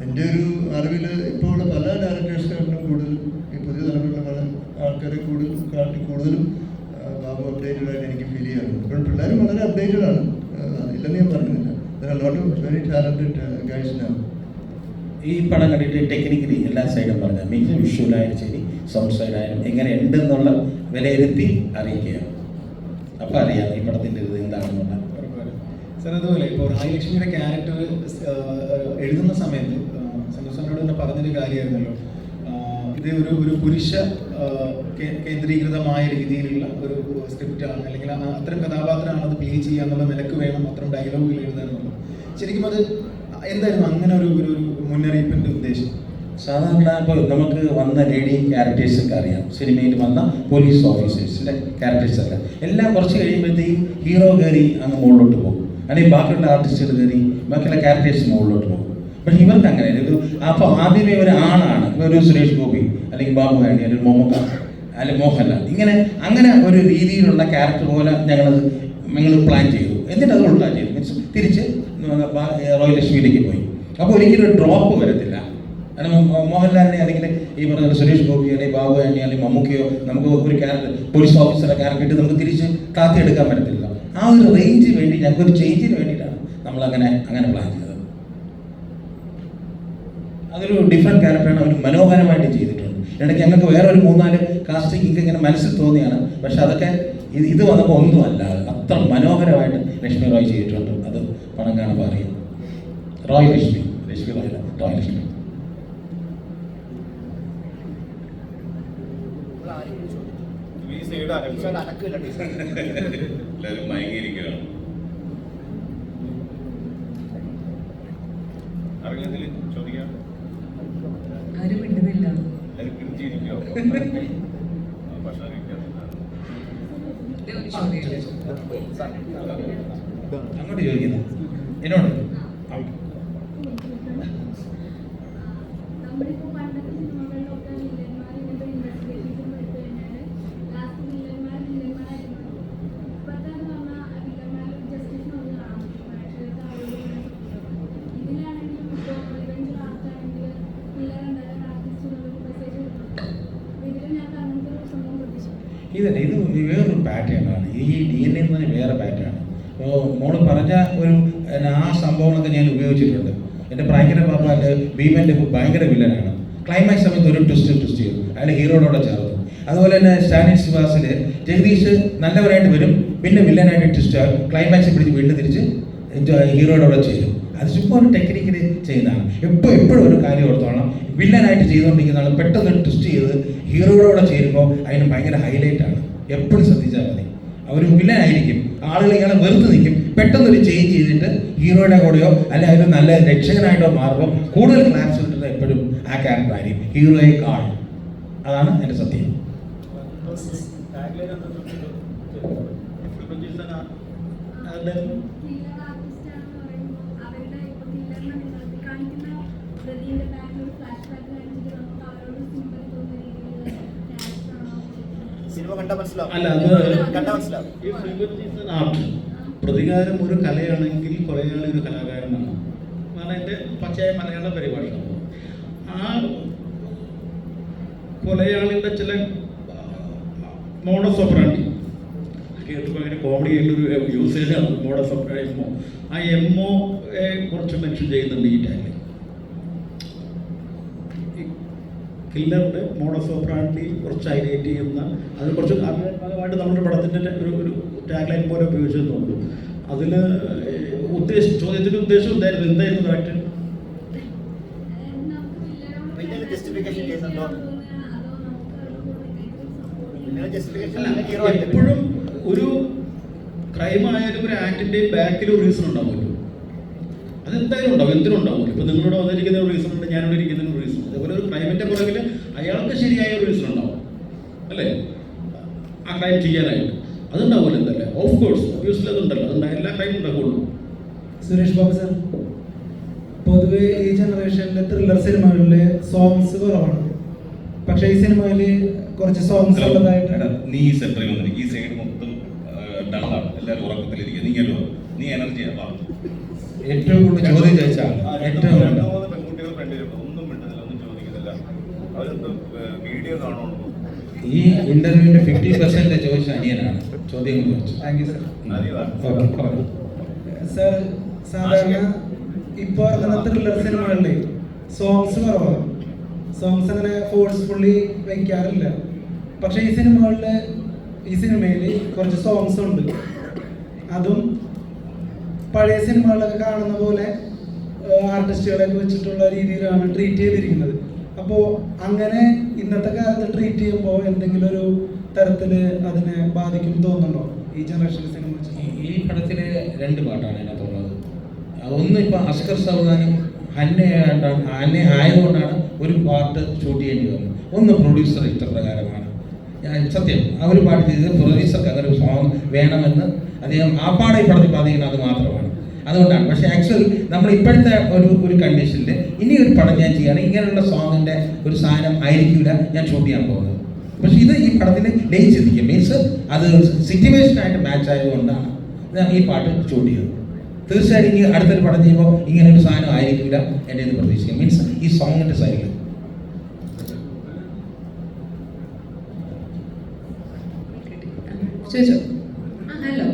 എൻ്റെ ഒരു അറിവിൽ ഇപ്പോൾ ഉള്ള പല ഡയറക്ടേഴ്സിനെക്കാട്ടിലും കൂടുതൽ ഈ പുതിയ തലമുറയിലുള്ള പല ആൾക്കാരെ കൂടുതലും ബാബു അപ്ഡേറ്റഡ് ആയിട്ട് എനിക്ക് ഫീൽ ചെയ്യാറുണ്ട്. ഇപ്പോഴും പിള്ളേരും വളരെ അപ്ഡേറ്റഡ് ആണ്, ഇല്ലെന്ന് ഞാൻ പറയുന്നില്ല. There are a lot of very talented guys now. ഈ പടം കണ്ടിട്ട് ടെക്നിക്കലി എല്ലാ സൈഡും പറഞ്ഞാൽ മീൻസ് വിഷ്വലായാലും ശരി സൗണ്ട് സൈഡായാലും എങ്ങനെ ഉണ്ടെന്നുള്ള വിലയിരുത്തി അറിയിക്കുക. അപ്പോൾ അറിയാം ഈ പടത്തിൻ്റെ ഇത് എന്താണെന്നുള്ള. സാർ അതുപോലെ ഇപ്പോൾ റായിലക്ഷ്മിയുടെ ക്യാരക്ടർ എഴുതുന്ന സമയത്ത് സന്തോഷ് തന്നെ പറഞ്ഞൊരു കാര്യമായിരുന്നല്ലോ, ഇത് ഒരു പുരുഷ കേന്ദ്രീകൃതമായ രീതിയിലുള്ള ഒരു സ്ക്രിപ്റ്റാണ്, അല്ലെങ്കിൽ അത്തരം കഥാപാത്രമാണ് അത് പ്ലേ ചെയ്യുക എന്നുള്ള നിലക്ക് വേണം അത്തരം ഡയലോഗുകൾ എഴുതാനുള്ളത്. ശരിക്കും അത് എന്തായിരുന്നു അങ്ങനെ ഒരു മുന്നറിയിപ്പിൻ്റെ ഉദ്ദേശം? സാധാരണ ഇപ്പോൾ നമുക്ക് വന്ന ലേഡി ക്യാരക്ടേഴ്സൊക്കെ അറിയാം, സിനിമയിൽ വന്ന പോലീസ് ഓഫീസേഴ്സിൻ്റെ ക്യാരക്ടേഴ്സൊക്കെ എല്ലാം കുറച്ച് കഴിയുമ്പോഴത്തേക്കും ഹീറോ കയറി അങ്ങ് മുകളിലോട്ട് പോകും, അല്ലെങ്കിൽ ബാക്കിയുള്ള ആർട്ടിസ്റ്റുകൾ കയറി ബാക്കിയുള്ള ക്യാരക്ടേഴ്സ് മുകളിലോട്ട് പോകും. പക്ഷേ ഇവർക്ക് അങ്ങനെ ഇത് അപ്പോൾ ആദ്യമേ ഒരു ആണാണ്, ഒരു സുരേഷ് ഗോപി അല്ലെങ്കിൽ ബാബു ആൻഡി അല്ലെങ്കിൽ മമ്മൂക്ക അല്ലെങ്കിൽ മോഹൻലാൽ, അങ്ങനെ ഒരു രീതിയിലുള്ള ക്യാരക്ടർ പോലെ ഞങ്ങൾ പ്ലാൻ ചെയ്തു. എന്നിട്ട് അത് ഉൾക്കാൻ ചെയ്തു, മീൻസ് തിരിച്ച് റോയൽ ലക്ഷ്മിയിലേക്ക് പോയി. അപ്പോൾ ഒരിക്കലും ഒരു ഡ്രോപ്പ് വരത്തില്ല. കാരണം മോഹൻലാലിനെ അല്ലെങ്കിൽ ഈ പറഞ്ഞ സുരേഷ് ഗോപി അല്ലെങ്കിൽ ബാബു ആൻഡി അല്ലെങ്കിൽ മമ്മൂക്കയോ നമുക്ക് ഒരു ക്യാരക്ടർ പോലീസ് ഓഫീസറുടെ ക്യാരക്ടർ ഇട്ട് നമുക്ക് തിരിച്ച് താത്തിയെടുക്കാൻ പറ്റത്തില്ല. ആ ഒരു റേഞ്ചിന് വേണ്ടി ഞങ്ങൾക്ക് ഒരു ചേഞ്ചിന് വേണ്ടിയിട്ടാണ് നമ്മൾ അങ്ങനെ പ്ലാൻ ചെയ്തത്. അതൊരു ഡിഫറെൻറ്റ് ക്യാരക്ടറാണ്, അവർ മനോഹരമായിട്ട് ചെയ്തിട്ടുണ്ട്. ഇടയ്ക്ക് ഞങ്ങൾക്ക് വേറെ ഒരു 3-4 കാസ്റ്റിംഗ് ഇങ്ങനെ മനസ്സിൽ തോന്നിയാണ്. പക്ഷെ അതൊക്കെ ഇത് വന്നപ്പോൾ ഒന്നുമല്ല, അത്ര മനോഹരമായിട്ട് ലക്ഷ്മി റോയ് ചെയ്തിട്ടുണ്ട്. അത് പണം കാണുമ്പോൾ അറിയാം. ലക്ഷ്മി റോയ് റോയ് ലക്ഷ്മി. എല്ലാവരും മയങ്ങിയിരിക്കുകയാണ്. അറിയാതിൽ ചോദിക്കാം. ആരും ഇടുന്നില്ല. എല്ലാവരും പിരിച്ചിരിക്കോ? ഭക്ഷണം കഴിക്കാൻ അങ്ങോട്ട് ചോദിക്കുന്നു എന്നോട്. ഇത് വേറൊരു പാറ്റേൺ ആണ്. ഈ DNA എന്ന് പറഞ്ഞാൽ വേറെ പാറ്റേൺ ആണ്. അപ്പോൾ മോള് പറഞ്ഞ ആ സംഭവങ്ങളൊക്കെ ഞാൻ ഉപയോഗിച്ചിട്ടുണ്ട്. എൻ്റെ ഭയങ്കര പാപ്പാൻ്റെ ഭീമൻ്റെ ഭയങ്കര വില്ലനാണ്. ക്ലൈമാക്സ് സമയത്ത് ഒരു ട്വിസ്റ്റ് ചെയ്തു, അതിൻ്റെ ഹീറോയോടെ ചേർന്നു. അതുപോലെ തന്നെ സ്റ്റാലിൻ ശിവാസിൽ ജഗദീഷ് നല്ലവരായിട്ട് വരും, പിന്നെ വില്ലനായിട്ട് ട്വിസ്റ്റ് ക്ലൈമാക്സ് പിടിച്ച് വീണ്ടും തിരിച്ച് ഹീറോയോടെ ചെയ്യും. അത് ചുമ്മാ ഒരു ടെക്നിക്കലി ചെയ്യുന്നതാണ്. എപ്പോഴും ഒരു കാര്യം ഓർത്തോളാം, വില്ലനായിട്ട് ചെയ്തുകൊണ്ടിരിക്കുന്ന ആൾ പെട്ടെന്ന് ട്വിസ്റ്റ് ചെയ്ത് ഹീറോയോടെ ചേരുമ്പോൾ അതിന് ഭയങ്കര ഹൈലൈറ്റ് ആണ്. എപ്പോഴും ശ്രദ്ധിച്ചാൽ മതി. അവർ വില്ലനായിരിക്കും, ആളുകൾ ഇയാളെ വെറുതെ നിൽക്കും, പെട്ടെന്നൊരു ചേഞ്ച് ചെയ്തിട്ട് ഹീറോയുടെ കൂടെയോ അല്ലെങ്കിൽ അതിന് നല്ല രക്ഷകനായിട്ടോ മാറുമ്പോൾ കൂടുതൽ ക്ലാപ്സ് കിട്ടുന്നത് എപ്പോഴും ആ ക്യാരക്ടർ ആയിരിക്കും ഹീറോയെ കാണും. അതാണ് എൻ്റെ സത്യം. അല്ല, ആർട്ട് പ്രതികാരം ഒരു കലയാണെങ്കിൽ കൊലയാളി ഒരു കലാകാരനാണ്. അതാണ് എൻ്റെ പച്ചയായ മലയാള പരിഭാഷ. ആ കൊലയാളിയുടെ ചില മോഡസ് ഓപ്പറാണ്ടി കേട്ടപ്പോൾ അങ്ങനെ കോമഡി ആയിട്ടൊരു യൂസേജാണ് മോഡസ് ഓപ്പറാണ്ടി. ആ എമ്മോയെ കുറച്ച് മെൻഷൻ ചെയ്യുന്നുണ്ട് ഈ ടൈമിൽ. കില്ലറിൻ്റെ മോഡസ് ഓപ്പറാണ്ടി കുറച്ച് ഹൈലൈറ്റ് ചെയ്യുന്ന അത് കുറച്ച് ഭാഗമായിട്ട് നമ്മുടെ പടത്തിൻ്റെ ഒരു ടാഗ് ലൈൻ പോലെ ഉപയോഗിച്ചെന്ന് തോന്നുന്നു. അതിൽ ചോദ്യത്തിൻ്റെ ഉദ്ദേശം എന്തായിരുന്നു? എന്തായിരുന്നു കറക്റ്റ്? എപ്പോഴും ഒരു ക്രൈം ആയാലും ഒരു ആക്ടിൻ്റെയും ബാക്കിൽ ഒരു റീസൺ ഉണ്ടാവുമല്ലോ. അതെന്തായാലും ഉണ്ടാവും, എന്തിനും ഉണ്ടാവുമല്ലോ. ഇപ്പോൾ നിങ്ങളോട് വന്നിരിക്കുന്ന ഒരു റീസൺ ഉണ്ട്, ഞാനിവിടെ ഇരിക്കുന്ന ഒരു റീസൺ. അതേപോലെ ഒരു ക്രൈമിൻ്റെ പുറകിൽ അയാൾക്ക് ശരിയായ ഒരു റീസൺ ഉണ്ടാവും അല്ലേ, ആ ക്രൈം ചെയ്യാനായിട്ട്. അതുണ്ടാവുമല്ലോ എന്തല്ലേ, ഓഫ് കോഴ്സ് ഒബ്വിയസ്ലി അതുണ്ടല്ലോ, അതുണ്ടായ എല്ലാ ക്രൈം ഉണ്ടാവുള്ളൂ. സുരേഷ് ബാബു സാർ, പൊതുവെ ഈ ജനറേഷനിലെ ത്രില്ലർ സിനിമകളിലെ സോങ്സ് കുറവാണ്. പക്ഷേ ഈ സിനിമയിൽ കുറച്ച് സോങ്സ് ഉള്ളതായിട്ട്. നീ ഈ സെന്ററിൽ വന്നിരിക്കും, ഈ സൈഡ് മൊത്തം ഡള്ളാണ്, എല്ലാവരും ഉറക്കത്തിലിരിക്കുക. നീ എനർജിയാണ്. ഏറ്റവും കൂടുതൽ ചോദ്യം ചോദിച്ചാൽ ഏറ്റവും പെൺകുട്ടികൾ ഫ്രണ്ടിലുണ്ട്, ഒന്നും മിണ്ടുന്നില്ല, ഒന്നും ചോദിക്കുന്നില്ല. അവരെന്തോ വീഡിയോ കാണുന്നു. ഈ ഇന്റർവ്യൂവിന്റെ 50% ചോദിച്ച അനിയനാണ് ചോദ്യങ്ങൾ ചോദിച്ചു. Thank you sir. Okay, sir, സാധാരണ ഇപ്പോൾ ഇറങ്ങുന്ന ത്രില്ലർ സിനിമകളിൽ സോങ്സ് കുറവാണ്. സോങ്സ് അങ്ങനെ ഫോഴ്സ്ഫുള്ളി വയ്ക്കാറില്ല. പക്ഷേ ഈ സിനിമയിൽ കുറച്ച് സോങ്സ് ഉണ്ട്. അതും പഴയ സിനിമകളിലൊക്കെ കാണുന്ന പോലെ ആർട്ടിസ്റ്റുകളൊക്കെ വെച്ചിട്ടുള്ള രീതിയിലാണ് ട്രീറ്റ് ചെയ്തിരിക്കുന്നത്. അപ്പോൾ അങ്ങനെ ഇന്നത്തെ കാലത്ത് ട്രീറ്റ് ചെയ്യുമ്പോൾ എന്തെങ്കിലും ഒരു തരത്തിൽ അതിനെ ബാധിക്കും തോന്നുന്നുണ്ടോ ഈ ജനറേഷൻ സിനിമ? ഈ പടത്തിലെ 2 പാട്ടാണ് അതിനകത്തുള്ളത്. ഒന്ന് ഇപ്പോൾ അസ്കർ സൗദാനും ഹന്ന ആയതുകൊണ്ടാണ് ഒരു പാട്ട് ഷൂട്ട് ചെയ്യേണ്ടി വന്നത്. ഒന്ന് പ്രൊഡ്യൂസർ ഇഷ്ടപ്രകാരമാണ്. ഞാൻ സത്യം ആ ഒരു പാട്ട് ചെയ്തത് പ്രൊഡ്യൂസർക്ക് അങ്ങനെ ഒരു സോങ് വേണമെന്ന് അദ്ദേഹം ആ പാടെ ഈ പടത്തിൽ ബാധിക്കുന്നത് അത് മാത്രമാണ്. അതുകൊണ്ടാണ്. പക്ഷേ ആക്ച്വലി നമ്മൾ ഇപ്പോഴത്തെ ഒരു കണ്ടീഷനിൽ ഇനി ഒരു പടം ഞാൻ ചെയ്യുകയാണ്, ഇങ്ങനെയുള്ള സോങ്ങിൻ്റെ ഒരു സാധനം ആയിരിക്കില്ല ഞാൻ ഷൂട്ട് ചെയ്യാൻ പോകുന്നത്. പക്ഷേ ഇത് ഈ പടത്തിൽ ലയിച്ചിരിക്കും, മീൻസ് അത് സിറ്റുവേഷനായിട്ട് മാച്ച് ആയതുകൊണ്ടാണ് ഞാൻ ഈ പാട്ട് ഷൂട്ട് ചെയ്തത്. തീർച്ചയായിട്ടും ഇനി അടുത്തൊരു പടം ചെയ്യുമ്പോൾ ഇങ്ങനെ ഒരു സാധനം ആയിരിക്കില്ല എൻ്റെ ഇത് പ്രതീക്ഷിക്കാം, മീൻസ് ഈ സോങ്ങിൻ്റെ സൈഡിൽ. ചോദിച്ചോ? ഹലോ.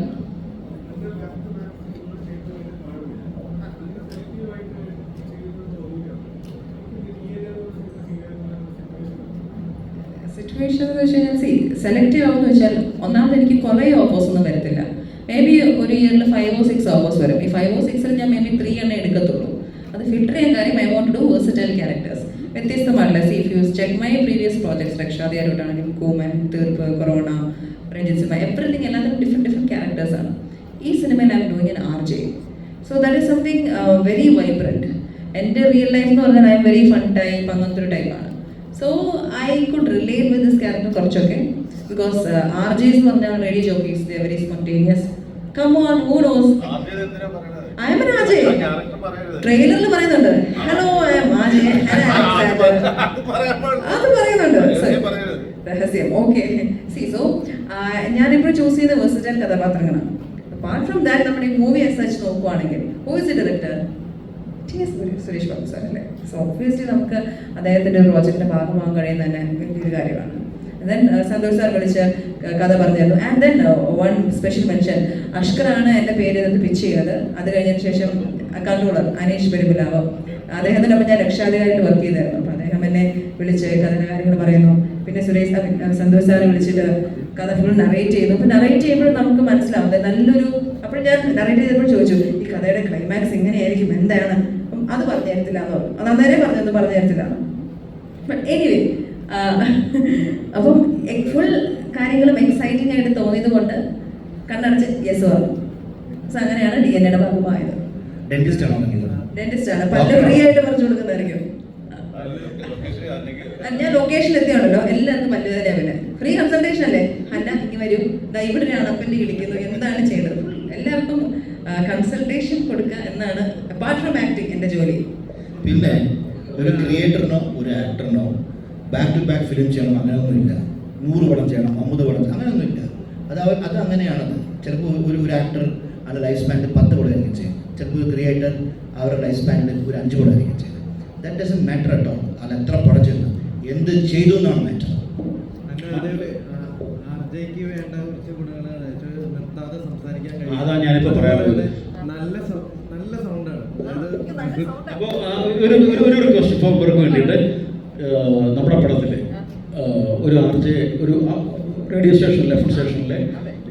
സിറ്റുവേഷൻ എന്ന് വെച്ച് കഴിഞ്ഞാൽ സെലക്ട് ആവുമെന്ന് വെച്ചാൽ ഒന്നാമത് എനിക്ക് കുറേ ഓഫേഴ്സ് ഒന്നും വരത്തില്ല. മേ ബി ഒരു ഇയറിൽ 5 or 6 ഓഫേഴ്സ് വരും. ഈ 5 or 6 ഞാൻ മേ ബി 3 എണ്ണേ എടുക്കത്തുള്ളൂ. അത് ഫിൽട്ടർ ചെയ്യാൻ കാര്യം I want to do versatile characters. വ്യത്യസ്തമായിട്ടുള്ള if you check my previous projects, രക്ഷാധികാരിയായിട്ടാണെങ്കിൽ Kooman, Theerppu, corona, Ranjith cinema, everything എല്ലാത്തിനും ഡിഫറെൻറ്റ് ക്യാരക്ടേഴ്സാണ്. ഈ സിനിമയിൽ I am doing an RJ. So that is something very vibrant. എൻ്റെ റിയൽ ലൈഫ് എന്ന് പറഞ്ഞാൽ I am very fun type, അങ്ങനത്തെ ഒരു ടൈപ്പാണ്. So I could relate with this character കുറച്ചൊക്കെ. ബിക്കോസ് RJs എന്ന് പറഞ്ഞാൽ radio jockeys, they very spontaneous. Come on, who knows, I am an RJ. ട്രെയിലറിൽ പറയുന്നുണ്ട് ഹലോ ഐ എം RJ, അത് പറയുന്നുണ്ട്. രഹസ്യം. ഓക്കെ. സോ ഞാനിപ്പോൾ ചൂസ് ചെയ്ത വെർസറ്റൈൽ കഥാപാത്രങ്ങളാണ്. അപ്പാർട്ട് ഫ്രം ദാറ്റ് നമ്മുടെ ഈ മൂവി ആസ് സച്ച് നോക്കുവാണെങ്കിൽ who is the director? Suresh Babu sir അല്ലേ. സോ ഒബ്വിയസ്ലി നമുക്ക് അദ്ദേഹത്തിൻ്റെ പ്രോജക്റ്റിൻ്റെ ഭാഗമാകാൻ കഴിയുന്ന തന്നെ വലിയൊരു കാര്യമാണ്. ദെൻ സന്തോഷ് സാർ വിളിച്ച് കഥ പറഞ്ഞിരുന്നു. And then one special mention, അഷ്കറാണ് എൻ്റെ പേര് എന്നിട്ട് പിച്ച് ചെയ്തത്. അത് കഴിഞ്ഞതിന് ശേഷം കൺട്രോളർ അനീഷ് പെരുമ്പിലാവ്, അദ്ദേഹത്തിനൊപ്പം ഞാൻ രക്ഷാധികാരിയിൽ വർക്ക് ചെയ്തായിരുന്നു. അപ്പോൾ അദ്ദേഹം എന്നെ വിളിച്ച് കഥയുടെ കാര്യങ്ങൾ പറയുന്നു. പിന്നെ സന്തോഷ് സാറെ വിളിച്ചിട്ട് കഥ ഫുൾ നറേറ്റ് ചെയ്യുന്നു. അപ്പോൾ നറേറ്റ് ചെയ്യുമ്പോൾ നമുക്ക് മനസ്സിലാവും നല്ലൊരു. അപ്പോൾ ഞാൻ നറേറ്റ് ചെയ്തപ്പോൾ ചോദിച്ചു ഈ കഥയുടെ ക്ലൈമാക്സ് എങ്ങനെയായിരിക്കും, എന്താണ്? അപ്പം അത് പറഞ്ഞു തരത്തില്ല എന്ന് പറഞ്ഞു. അത് അന്നേരം പറഞ്ഞൊന്നും പറഞ്ഞു തരത്തില്ല. ബട്ട് എനിവേ, അപ്പം ഫുൾ കാര്യങ്ങളും എക്സൈറ്റിംഗ് ആയിട്ട് തോന്നിയത് കൊണ്ട് കണ്ണടച്ച് യെസ് പറഞ്ഞു. സോ അങ്ങനെയാണ് DNA ഭാഗമായത്. ഡെന്റിസ്റ്റ് ആണ്. പല്ല് ഫ്രീ ആയിട്ട് പറഞ്ഞു കൊടുക്കുന്നതായിരിക്കും. ഞാൻ ലൊക്കേഷൻ എത്തിയാണല്ലോ, എല്ലാവർക്കും പല്ല് തന്നെ. പിന്നെ ഫ്രീ കൺസൾട്ടേഷൻ അല്ലേ. അല്ല ഇനി വരൂ, ഇവിടെ ഒരു അണപ്പല്ല് കിളിക്കുന്നു, എന്താണ് ചെയ്തത്, എല്ലാവർക്കും കൺസൾട്ടേഷൻ കൊടുക്കുക എന്നാണ് അപ്പാർട്ട് ഫ്രം ആക്ടിങ് എൻ്റെ ജോലി. പിന്നെ ഒരു ക്രിയേറ്ററിനോ ഒരു ആക്ടറിനോ ബാക്ക് ടു ബാക്ക് ഫിലിം ചെയ്യണം അങ്ങനെയൊന്നുമില്ല. 100 പടം ചെയ്യണം, 50 പടം, അങ്ങനെയൊന്നുമില്ല. അത് അങ്ങനെയാണത്. ചിലപ്പോൾ ഒരു ആക്ടർ അവരുടെ ലൈഫ് സ്പാനിൽ 10 പടമായിരിക്കും ചെയ്യും. ചിലപ്പോൾ ഒരു ക്രിയേറ്റർ അവരുടെ ലൈഫ് സ്പാനിൽ ഒരു 5 പടമായിരിക്കും ചെയ്യും. That doesn't matter at all. അത് എത്ര പടം ചെയ്യുന്നു, എന്ത് ചെയ്തു എന്നാണ് മാറ്റർ. അതാ ഞാനിപ്പോൾ പറയാൻ പോകുന്നത്. നല്ല സൗണ്ടാണ്. അപ്പോൾ ഒരു റിക്വസ്റ്റ് ഇപ്പോൾ ഇവർക്ക് വേണ്ടിയിട്ട് നമ്മുടെ പടത്തിൽ റേഡിയോ സ്റ്റേഷനിലെ എഫ് സ്റ്റേഷനിലെ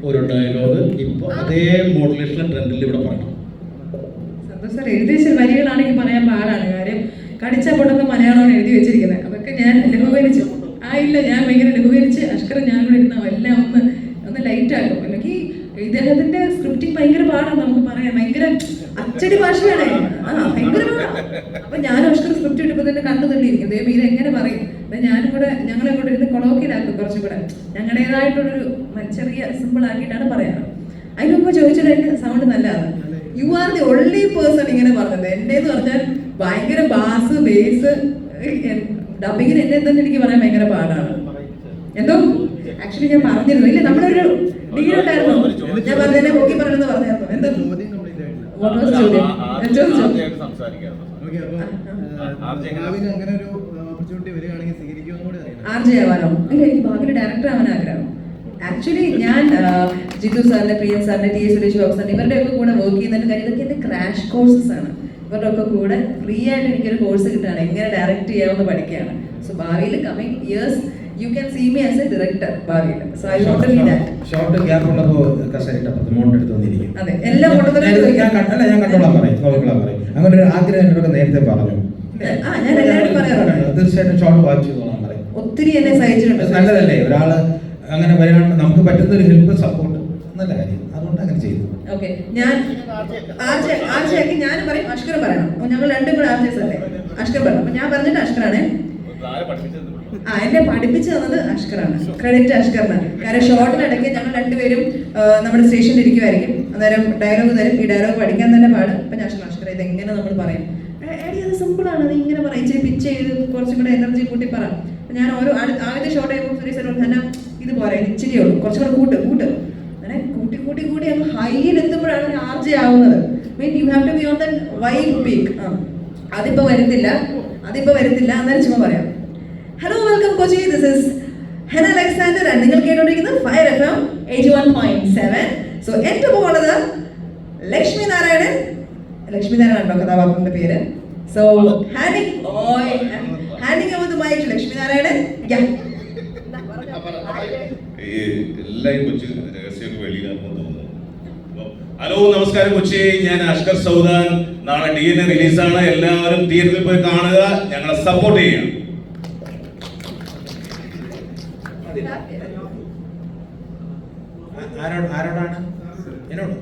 ഒരു ഡയലോഗ് ഇപ്പോൾ അതേ മോഡുലേഷനിലെ ട്രെൻഡിൽ ഇവിടെ പറയണം. സന്തോഷ് സാർ എഴുതി വെച്ച വരികളാണെങ്കിൽ പറയാൻ പാടാണ്. കാര്യം കടിച്ച പൊട്ടുന്ന മലയാളമാണ് എഴുതി വെച്ചിരിക്കുന്നത്. അതൊക്കെ ഞാൻ ലഘൂകരിച്ച് ഇല്ല ഞാൻ ഭയങ്കര ലഘൂകരിച്ച് അഷ്കർ ഞാൻ കൂടെ ഇരുന്ന എല്ലാം ഒന്ന് ലൈറ്റ് ആക്കും. അല്ലെങ്കിൽ ഇദ്ദേഹത്തിന്റെ സ്ക്രിപ്റ്റിംഗ് ഭയങ്കര പാടാണ്, നമുക്ക് പറയാം. ഭയങ്കര അച്ചടി ഭാഷയാണ്, ഭയങ്കര പാടാണ്. അപ്പൊ ഞാൻ അഷ്കർ സ്ക്രിപ്റ്റ് ഇട്ടപ്പോൾ തന്നെ കണ്ടു തള്ളിയിരിക്കും, ദൈവം ഇതെങ്ങനെ പറയും. അപ്പൊ ഞാനും കൂടെ ഞങ്ങളെ കൂടെ ഇരുന്ന് കൊളോക്കിലാക്കും, കുറച്ചും കൂടെ ഞങ്ങളുടേതായിട്ടുള്ളൊരു ചെറിയ സിമ്പിൾ ആക്കിയിട്ടാണ് പറയാറ്. അതിനൊപ്പം ചോദിച്ചാൽ എന്റെ സൗണ്ട് നല്ലതാണ്. You are the only person ഇങ്ങനെ പറഞ്ഞത്. എന്റേന്ന് പറഞ്ഞാൽ ഭയങ്കര ബാസ് ബേസ് ഡബിങ്ങിന് എന്നെ തന്നെ എനിക്ക് പറയാൻ ഭയങ്കര പാടാണ്. എന്തോ ആക്ച്വലി ഞാൻ പറഞ്ഞിരുന്നു, ഇല്ല നമ്മളൊരു ഡീൽ ഉണ്ടായിരുന്നു, ഞാൻ പറഞ്ഞതിനെ നോക്കി പറഞ്ഞെന്ന് പറഞ്ഞായിരുന്നു. എന്താ ആർജെ ആവാനോ? ഇല്ല, എനിക്ക് ഭാവിയിൽ ഡയറക്ടർ ആവാൻ ആഗ്രഹം. ആക്ച്വലി ഞാൻ ജിത്തു സാറിന്റെ, പ്രിയൻ സാറിന്റെ, ടി എസ് സുരേഷ് ബാബു സാറിന്റെ ഇവരുടെ ഒക്കെ കൂടെ വർക്ക് ചെയ്യുന്നതിന്റെ കാര്യം ഇതൊക്കെ എന്റെ ക്രാഷ് കോഴ്സസ് ആണ്. ഇവരുടെ ഒക്കെ കൂടെ ഫ്രീ ആയിട്ട് എനിക്കൊരു കോഴ്സ് കിട്ടുകയാണ്, എങ്ങനെ ഡയറക്റ്റ് ചെയ്യാമെന്ന് പഠിക്കുകയാണ്. സോ ഭാവിയിൽ coming years you can see me as a director ഭാവിയിൽ. So I want to be that. Short gap ഉള്ളപ്പോൾ കസേരട്ടപ്പോൾ മോണ്ട് എടുത്ത് വന്നിരിക്കും. അതെ, എല്ലാ ഞാൻ കണ്ടോളാം പറയും, നോക്കിക്കോളാം പറയും. അങ്ങനെ ഒരു ആഗ്രഹം എന്നോട് നേരത്തെ പറഞ്ഞു. ഞാൻ എല്ലാവരും പറയാറുണ്ട്, തീർച്ചയായിട്ടും ഷോർട്ട് വാച്ച് ചെയ്തോളാം പറയും. ഒത്തിരി എന്നെ സഹായിച്ചിട്ടുണ്ട്. നല്ലതല്ലേ ഒരാള് അങ്ങനെ വരാൻ നമുക്ക് പറ്റുന്ന ഒരു ഹെൽപ്പ് സപ്പോർട്ട് നല്ല കാര്യം, അതുകൊണ്ട് അങ്ങനെ ചെയ്തു. ഓക്കെ, ഞാൻ ആർജയാക്കി ഞാൻ പറയും, അഷ്കർ പറയണം. ഞങ്ങൾ രണ്ടും കൂടെ ആർജേഴ്സ് അല്ലേ, അഷ്കർ പറയണം. അപ്പൊ ഞാൻ പറഞ്ഞിട്ട് അഷ്കറാണ് എന്നെ പഠിപ്പിച്ചു തന്നത്, അഷ്കറാണ്. ക്രെഡിറ്റ് അഷ്കറിനാണ്. കാരണം ഷോർട്ടിനിടയ്ക്ക് ഞങ്ങൾ രണ്ടുപേരും നമ്മുടെ സ്റ്റേഷനിൽ ഇരിക്കുമായിരിക്കും, അന്നേരം ഡയലോഗ് തരും. ഈ ഡയലോഗ് പഠിക്കാൻ തന്നെ പാട്. അപ്പൊ ഞാൻ അഷ്കർ ഇത് എങ്ങനെ നമ്മൾ പറയും, എടി അത് സിമ്പിളാണ്, അത് ഇങ്ങനെ പറയും, ഇച്ചിരി പിച്ച് ചെയ്ത് കുറച്ചും കൂടെ എനർജി കൂട്ടി പറ. ഞാൻ ഓരോ ആദ്യത്തെ ഷോർട്ട് ആയപ്പോൾ സുരേഷ് സാർ തന്നെ ഇത് പോരാ, ഇച്ചിരി ഉള്ളൂ, കുറച്ചും കൂടെ കൂട്ട് അങ്ങനെ കൂട്ടി അങ്ങ് ഹൈയിൽ എത്തുമ്പോഴാണ് ആർജെ ആവുന്നത്. Mean you have to be on that vibe peak. അതിപ്പോ വരുന്നില്ല. എന്നാലും ചുമ്മാ പറയാം. Hello, welcome Kochi, this is Hena Alexander and നിങ്ങൾ കേട്ടോണ്ടിരിക്കുന്നത് ഫയർ FM 81.7. സോ എന്റെ പോകുന്നത് ലക്ഷ്മി നാരായണൻ ഉണ്ടോ കഥാപാത്രത്തിന്റെ പേര്? So handing over the mic to Lakshmi Narayanan. എല്ലാവരും കൊച്ചു രഹസ്യമൊക്കെ വെളിയിലാക്കുമെന്ന് തോന്നുന്നു. ഹലോ, നമസ്കാരം കൊച്ചി, ഞാൻ അഷ്കർ സൗദാൻ. നാളെ DNA റിലീസാണ്, എല്ലാവരും തിയേറ്ററിൽ പോയി കാണുക, ഞങ്ങളെ സപ്പോർട്ട് ചെയ്യുക. ആരോടാണ്? എന്നോട്.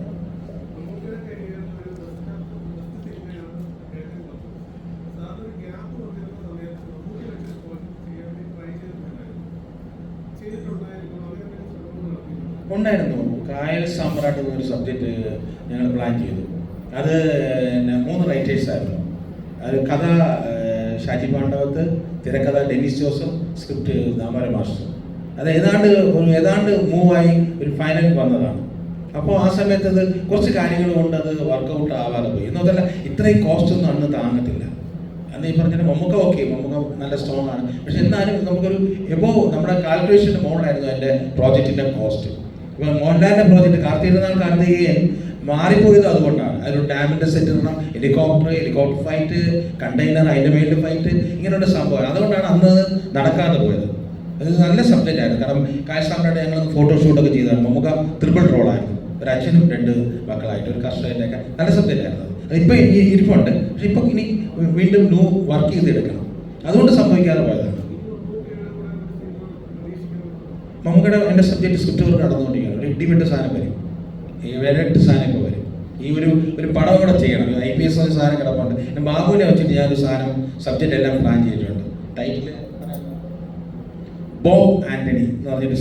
ഉണ്ടായിരുന്നു. കായൽ സാമ്രാട്ട് ഒരു സബ്ജക്റ്റ് ഞങ്ങൾ പ്ലാൻ ചെയ്തു. അത് 3 റൈറ്റേഴ്സ് ആയിരുന്നു. അത് കഥ ഷാജി പാണ്ഡവത്ത്, തിരക്കഥ Dennis Joseph, script Damodaran master. അത് ഏതാണ്ട് മൂവായി ഒരു ഫൈനൽ വന്നതാണ്. അപ്പോൾ ആ സമയത്ത് അത് കുറച്ച് കാര്യങ്ങൾ കൊണ്ട് അത് വർക്കൗട്ട് ആവാതെ പോയി. എന്നതല്ല, ഇത്രയും കോസ്റ്റ് ഒന്നും അന്ന് താങ്ങത്തില്ല. അന്ന് ഈ പറഞ്ഞാൽ മമ്മൂക്ക നല്ല സ്ട്രോങ് ആണ്. പക്ഷെ എന്നാലും നമുക്കൊരു നമ്മുടെ കാൽക്കുലേഷൻ്റെ മുകളിലായിരുന്നു എൻ്റെ പ്രോജക്റ്റിൻ്റെ കോസ്റ്റ്. ഇപ്പോൾ മോഹൻലാലിൻ്റെ പ്രോജക്റ്റ് കാർത്തികേയൻ മാറിപ്പോയത് അതുകൊണ്ടാണ്. അതൊരു ഡാമിൻ്റെ സെറ്റ് ഇടണം, ഹെലികോപ്റ്റർ ഫൈറ്റ്, കണ്ടെയ്നർ, അതിൻ്റെ മേലിൽ ഫൈറ്റ്, ഇങ്ങനെയുള്ള സംഭവം. അതുകൊണ്ടാണ് അന്ന് നടക്കാതെ പോയത്. അത് നല്ല സബ്ജക്റ്റ് ആയിരുന്നു. കാരണം കായൽ സാമ്രാട്ട് ഞങ്ങൾ ഫോട്ടോഷൂട്ടൊക്കെ ചെയ്തതാണ്. നമുക്ക് ട്രിപ്പിൾ റോളായിരുന്നു. ഒരു അച്ഛനും 2 മക്കളായിട്ട് ഒരു കർഷകൻ്റെയൊക്കെ നല്ല സബ്ജക്റ്റ് ആയിരുന്നു. അതിപ്പോൾ ഇരിപ്പുണ്ട്. പക്ഷെ ഇപ്പോൾ ഇനി വീണ്ടും വർക്ക് ചെയ്തെടുക്കണം. അതുകൊണ്ട് സംഭവിക്കാതെ പോയതാണ്. മമ്മൂക്കയുടെ എൻ്റെ സബ്ജക്റ്റ് സ്ക്രിപ്റ്റ് വർക്ക് നടന്നുകൊണ്ടിരിക്കുകയാണ്. ഒരു ഇടിവെട്ട് സാധനം വരും, ഈ വിരട്ട് സാധനമൊക്കെ വരും. ഈ ഒരു പടം കൂടെ ചെയ്യണം. IPS ഒരു സാധനം കിടപ്പുണ്ട്. ബാബുവിനെ വെച്ചിട്ട് ഞാനൊരു സാധനം സബ്ജക്റ്റ് എല്ലാം പ്ലാൻ ചെയ്തിട്ടുണ്ട്. ടൈറ്റിൽ ബോബ് ആന്റണി എന്ന് പറഞ്ഞൊരു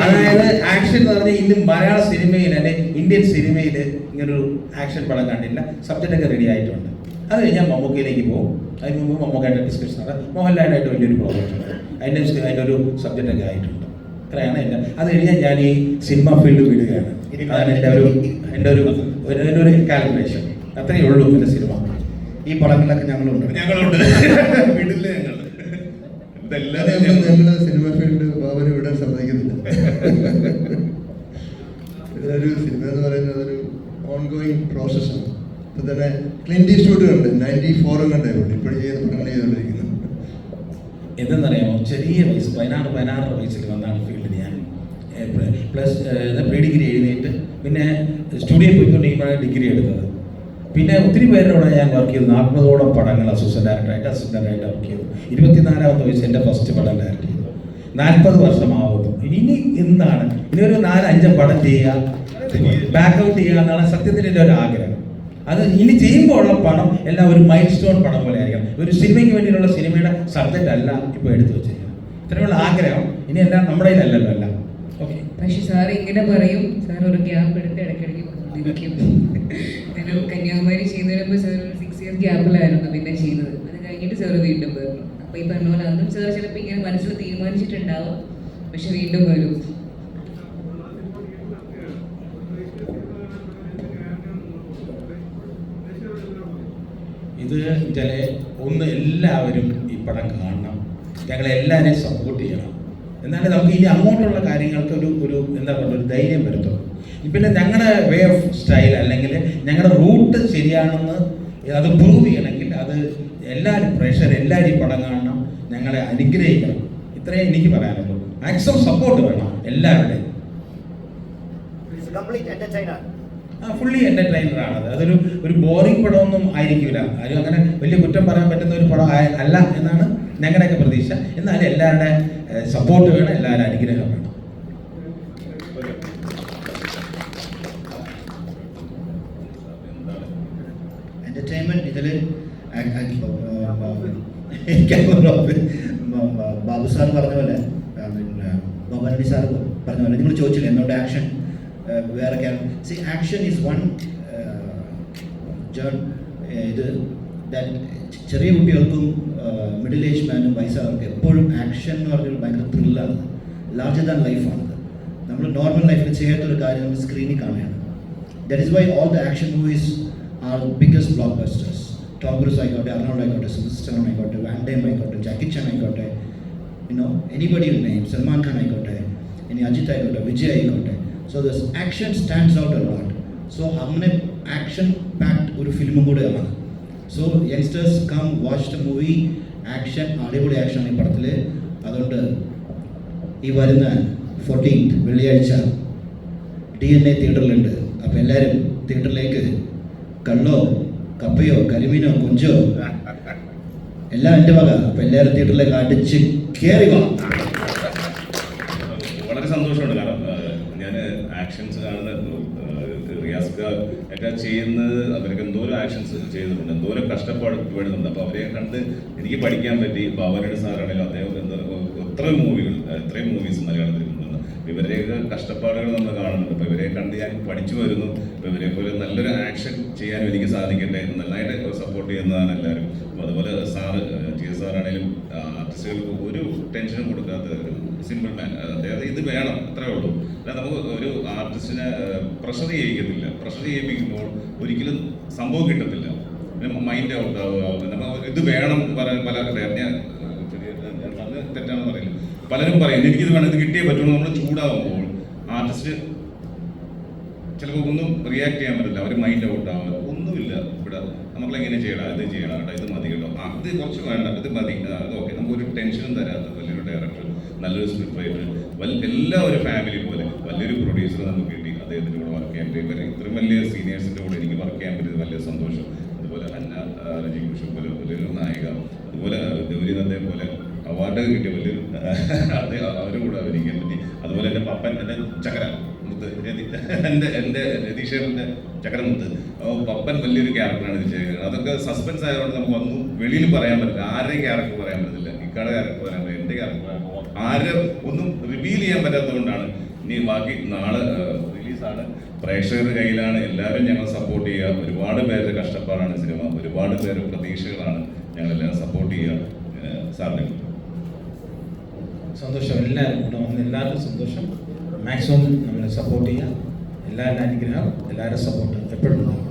അതായത് ആക്ഷൻ എന്ന് പറഞ്ഞാൽ ഇന്ന് മലയാള സിനിമയിൽ അല്ലെ ഇന്ത്യൻ സിനിമയിൽ ഇങ്ങനൊരു ആക്ഷൻ പടം കണ്ടില്ല. സബ്ജക്റ്റൊക്കെ റെഡി ആയിട്ടുണ്ട്. അത് കഴിഞ്ഞാൽ മമ്മൂക്കയിലേക്ക് പോകും. അതിന് മുമ്പ് മമ്മൂക്കായിട്ട് ഡിസ്കഷൻ നടത്താം. മോഹൻലാലായിട്ട് വലിയൊരു പ്രോജക്റ്റ് ഉണ്ട്. അതിൻ്റെ ഒരു സബ്ജക്റ്റൊക്കെ ആയിട്ടുണ്ട്. ഇത്രയാണ് അത് കഴിഞ്ഞാൽ ഞാൻ ഈ സിനിമ ഫീൽഡ് വിടുകയാണ്. അതാണ് എൻ്റെ ഒരു കാൽക്കുലേഷൻ. അത്രയേ ഉള്ളൂ എൻ്റെ സിനിമ. ഈ പടങ്ങളിലൊക്കെ ഞങ്ങളുണ്ട്. വിടില്ല ഞങ്ങൾ. ഞങ്ങൾ സിനിമ ഫീൽഡ് ബാബുനെ വിടാൻ സമ്മതിക്കുന്നില്ല. ഇതിനൊരു സിനിമ എന്ന് പറയുന്നത് ഒരു ഓൺഗോയിങ് പ്രോസസ്സാണ്. ഇപ്പം തന്നെ ക്ലിൻറ്റ് ഈസ്റ്റ്വുഡ് ഉണ്ട്, 94 കണ്ടായിരുന്നു ഇപ്പോഴും ചെയ്തുകൊണ്ടിരിക്കുന്നത്. എന്തെന്നറിയാമോ, ചെറിയ വയസ്സ് 16 വയസ്സിൽ വന്നാണ് ഫീൽഡിൽ ഞാൻ പ്ലസ് പ്രീ ഡിഗ്രി എഴുതിയിട്ട് പിന്നെ സ്റ്റുഡിയോ പോയിക്കൊണ്ടിരിക്കുമ്പോഴാണ് ഡിഗ്രി എടുത്തത്. പിന്നെ ഒത്തിരി പേരോടെ ഞാൻ വർക്ക് ചെയ്തു. 40ഓളം പടങ്ങൾ അസിസ്റ്റൻ്റ് ഡയറക്ടറായിട്ട് വർക്ക് ചെയ്തു. 24-ാമത്തെ വയസ്സ് എൻ്റെ ഫസ്റ്റ് പടം ഡയറക്റ്റ് ചെയ്തു. 40 വർഷമാവുന്നു. ഇനി എന്താണ്, ഇനി ഒരു 4-5 പടം ചെയ്യുക, ബാക്ക് ഔട്ട് ചെയ്യുക എന്നാണ് സത്യത്തിൽ എൻ്റെ ഒരു ആഗ്രഹം. അത് ഇനി ചെയ്യുമ്പോൾ ഉള്ള പടം എല്ലാം ഒരു മൈൽ സ്റ്റോൺ പടം പോലെ ആയിരിക്കണം. ഒരു സിനിമയ്ക്ക് വേണ്ടിയിട്ടുള്ള സിനിമയുടെ സബ്ജക്റ്റ് അല്ല ഇപ്പോൾ എടുത്തു വെച്ചിരിക്കുന്നത്. ഇത്രയുള്ള ആഗ്രഹം. ഇനി എല്ലാം നമ്മുടെ കയ്യിലല്ലല്ലോ എല്ലാം. ഓക്കെ. പക്ഷെ സാർ ഇങ്ങനെ പറയും, സാർ ഒരു ഗ്യാപ്പ് എടുത്ത് ഇടയ്ക്കിടയ്ക്ക് പറഞ്ഞിരിക്കും. ഞാൻ കന്യാകുമാരി ചെയ്യുന്നതിന് സാർ ഒരു 6 years ഗ്യാപ്പിലായിരുന്നു പിന്നെ ചെയ്തത്. അത് കഴിഞ്ഞിട്ട് സാർ വീണ്ടും വരണം. അപ്പോൾ ഈ പറഞ്ഞ പോലെ അന്നും സാർ ചിലപ്പോൾ ഇങ്ങനെ മനസ്സിൽ തീരുമാനിച്ചിട്ടുണ്ടാവും, പക്ഷെ വീണ്ടും വരും. ഇത് ഒന്ന് എല്ലാവരും ഈ പടം കാണണം, ഞങ്ങളെല്ലാവരെയും സപ്പോർട്ട് ചെയ്യണം. എന്നാലും നമുക്ക് ഇനി അങ്ങോട്ടുള്ള കാര്യങ്ങൾക്ക് ഒരു എന്താ പറയുക, ഒരു ധൈര്യം വരുത്തുള്ളൂ. പിന്നെ ഞങ്ങളുടെ വേ ഓഫ് സ്റ്റൈൽ അല്ലെങ്കിൽ ഞങ്ങളുടെ റൂട്ട് ശരിയാണെന്ന് അത് പ്രൂവ് ചെയ്യണമെങ്കിൽ അത് പ്രേക്ഷകർ എല്ലാവരും ഈ പടം കാണണം, ഞങ്ങളെ അനുഗ്രഹിക്കണം. ഇത്രയും എനിക്ക് പറയാനുള്ളൂ. മാക്സിമം സപ്പോർട്ട് വേണം എല്ലാവരുടെയും. ഫുള്ളി എൻ്റർടൈനറാണത്. ഒരു ബോറിംഗ് പടമൊന്നും ആയിരിക്കില്ല. ആരും അങ്ങനെ വലിയ കുറ്റം പറയാൻ പറ്റുന്ന ഒരു പടം അല്ല എന്നാണ് ഞങ്ങളുടെയൊക്കെ പ്രതീക്ഷ. എന്നാലും എല്ലാവരുടെ സപ്പോർട്ട് വേണം, എല്ലാവരുടെ അനുഗ്രഹം വേണം. എൻ്റർടൈൻമെൻറ്റ് ഇതിൽ ബാബു സാർ പറഞ്ഞ പോലെ, പിന്നെ ബോബാനന്ദി സാർ പറഞ്ഞ പോലെ, നിങ്ങൾ ചോദിച്ചില്ല എന്നോട് ആക്ഷൻ വേറെ സി ആക്ഷൻ ഈസ് വൺ ഇത് ചെറിയ കുട്ടികൾക്കും മിഡിൽ ഏജ് മാനും വയസ്സായവർക്ക് എപ്പോഴും ആക്ഷൻ എന്ന് പറഞ്ഞൊരു ഭയങ്കര ത്രില്ലാണ്, ലാർജർ ദാൻ ലൈഫാണത്. നമ്മൾ നോർമൽ ലൈഫിൽ ചെയ്യാത്തൊരു കാര്യം നമ്മൾ സ്ക്രീനിൽ കാണുകയാണ്. That is why all the action movies are biggest blockbusters. Tom Cruise ആയിക്കോട്ടെ, അർണോൾഡ് ആയിക്കോട്ടെ, സിൽവസ്റ്റർ സ്റ്റലോൺ ആയിക്കോട്ടെ, വാൻ ഡേം ആയിക്കോട്ടെ, ജാക്കി ചാൻ ആയിക്കോട്ടെ, anybody you name, Salman Khan ആയിക്കോട്ടെ, ഇനി അജിത്ത് ആയിക്കോട്ടെ, വിജയ് ആയിക്കോട്ടെ. So this action stands out a lot. So അങ്ങനെ ആക്ഷൻ പാക്ഡ് ഒരു ഫിലിമും കൂടെയാണ്. So youngsters come watch the movie. Action, അടിപൊളി ആക്ഷൻ ഈ പടത്തിൽ. അതുകൊണ്ട് ഈ വരുന്ന 14th വെള്ളിയാഴ്ച DNA തിയേറ്ററിലുണ്ട്. അപ്പോൾ എല്ലാവരും തിയേറ്ററിലേക്ക് കള്ളോ കപ്പയോ കരിമീനോ കൊഞ്ചോ എല്ലാം എൻ്റെ വക. അപ്പോൾ എല്ലാവരും തിയേറ്ററിലേക്ക് അടിച്ച് കയറി വാ. വളരെ സന്തോഷമുണ്ട്. കാരണം ഞാൻ ആക്ഷൻസ് കാണുന്ന റിയാസ്ക ഒക്കെ ചെയ്യുന്നത്, അവർക്ക് എന്തോരം ആക്ഷൻസ് ചെയ്തിട്ടുണ്ട്, എന്തോരം കഷ്ടപ്പാട് വേണ്ടുന്നുണ്ട്. അപ്പോൾ അവരെ കണ്ട് എനിക്ക് പഠിക്കാൻ പറ്റി. ഭവനയുടെ സാറാണെങ്കിലും അദ്ദേഹം എത്രയും മൂവീസ് മലയാളത്തിൽ കൊണ്ടുവന്നു. ഇവരെയൊക്കെ കഷ്ടപ്പാടുകൾ നമ്മൾ കാണുന്നുണ്ട്. അപ്പോൾ ഇവരെ കണ്ട് ഞാൻ പഠിച്ചു വരുന്നു. അപ്പോൾ ഇവരെ പോലെ നല്ലൊരു ആക്ഷൻ ചെയ്യാനും എനിക്ക് സാധിക്കട്ടെ. നന്നായിട്ട് സപ്പോർട്ട് ചെയ്യുന്നതാണ് എല്ലാവരും. അപ്പോൾ അതുപോലെ GS സാറാണെങ്കിലും ആർട്ടിസ്റ്റുകൾക്ക് ഒരു ടെൻഷനും കൊടുക്കാത്ത സിമ്പിൾ മാൻ. അതായത് ഇത് വേണം, അത്രേ ഉള്ളൂ. അല്ല, നമുക്ക് ഒരു ആർട്ടിസ്റ്റിനെ പ്രഷർ ചെയ്യിക്കത്തില്ല. പ്രഷർ ചെയ്യിപ്പിക്കുമ്പോൾ ഒരിക്കലും സംഭവം കിട്ടത്തില്ല. പിന്നെ മൈൻഡ് ഔട്ട് ആവുക. നമ്മൾ ഇത് വേണം പറയാൻ പല ഞാൻ തെറ്റാണെന്ന് പറയില്ല. പലരും പറയും എനിക്കിത് വേണം, ഇത് കിട്ടിയേ പറ്റുള്ളൂ. നമ്മൾ ചൂടാകുമ്പോൾ ആർട്ടിസ്റ്റ് ചിലപ്പോൾ ഒന്നും റിയാക്ട് ചെയ്യാൻ പറ്റില്ല. അവർ മൈൻഡ് ഔട്ട് ആവുക. ഒന്നുമില്ല ഇവിടെ. നമ്മളെങ്ങനെ ചെയ്യണം, ഇത് ചെയ്യണം കേട്ടോ, ഇത് മതി കേട്ടോ, ഇത് കുറച്ച് വേണ്ട, ഇത് മതി, അത് ഓക്കെ. നമുക്കൊരു ടെൻഷനും തരാത്ത വലിയൊരു ഡയറക്ടർ, നല്ലൊരു സ്ക്രിപ്റ്റ് റൈറ്റർ, എല്ലാ ഒരു ഫാമിലി പോലെ വലിയൊരു പ്രൊഡ്യൂസർ നമുക്ക് കിട്ടി. അദ്ദേഹത്തിൻ്റെ കൂടെ വർക്ക് ചെയ്യാൻ പറ്റി. ഇത്രയും വലിയ സീനിയേഴ്സിൻ്റെ കൂടെ എനിക്ക് വർക്ക് ചെയ്യാൻ പറ്റിയത് വലിയ സന്തോഷം. അതുപോലെ അന്ന രജീഷ് കുഷു പോലെ വലിയൊരു നായിക, അതുപോലെ ഗൗരി നന്ദയെ പോലെ അവാർഡ് കിട്ടിയ വലിയൊരു അവരുടെ കൂടെ അഭിനയിക്കാൻ പറ്റി. അതുപോലെ എൻ്റെ പപ്പൻ, എൻ്റെ ചക്കര മുത്ത്, എൻ്റെ രതീഷേറിൻ്റെ ചക്കരമുത്ത്, പപ്പൻ വലിയൊരു ക്യാരക്ടറാണ് ഇത് ചെയ്യുന്നത്. അതൊക്കെ സസ്പെൻസ് ആയതുകൊണ്ട് നമുക്ക് ഒന്നും വെളിയിൽ പറയാൻ പറ്റില്ല. ആരുടെയും ക്യാരക്ടർ പറയാൻ പറ്റത്തില്ല. ഇക്കാടെ ക്യാരക്ടർ പറയാൻ പറ്റില്ല, എൻ്റെ ക്യാരക്ടർ ആരും ഒന്നും റിവീൽ ചെയ്യാൻ പറ്റാത്തതുകൊണ്ടാണ്. ഇനി ബാക്കി നാളെ റിലീസാണ്, പ്രേക്ഷകരുടെ കയ്യിലാണ്. എല്ലാവരും ഞങ്ങൾ സപ്പോർട്ട് ചെയ്യുക. ഒരുപാട് പേരുടെ കഷ്ടപ്പാടാണ് സിനിമ, ഒരുപാട് പേരുടെ പ്രതീക്ഷകളാണ്. ഞങ്ങളെല്ലാം സപ്പോർട്ട് ചെയ്യുക. സാറിനെ സന്തോഷം. എല്ലാവരും കൂടെ വന്ന് എല്ലാവർക്കും സന്തോഷം. മാക്സിമം നമ്മൾ സപ്പോർട്ട് ചെയ്യുക. എല്ലാവരുടെ അനുഗ്രഹം, എല്ലാവരുടെ സപ്പോർട്ട് എപ്പോഴും ഉണ്ടാകും.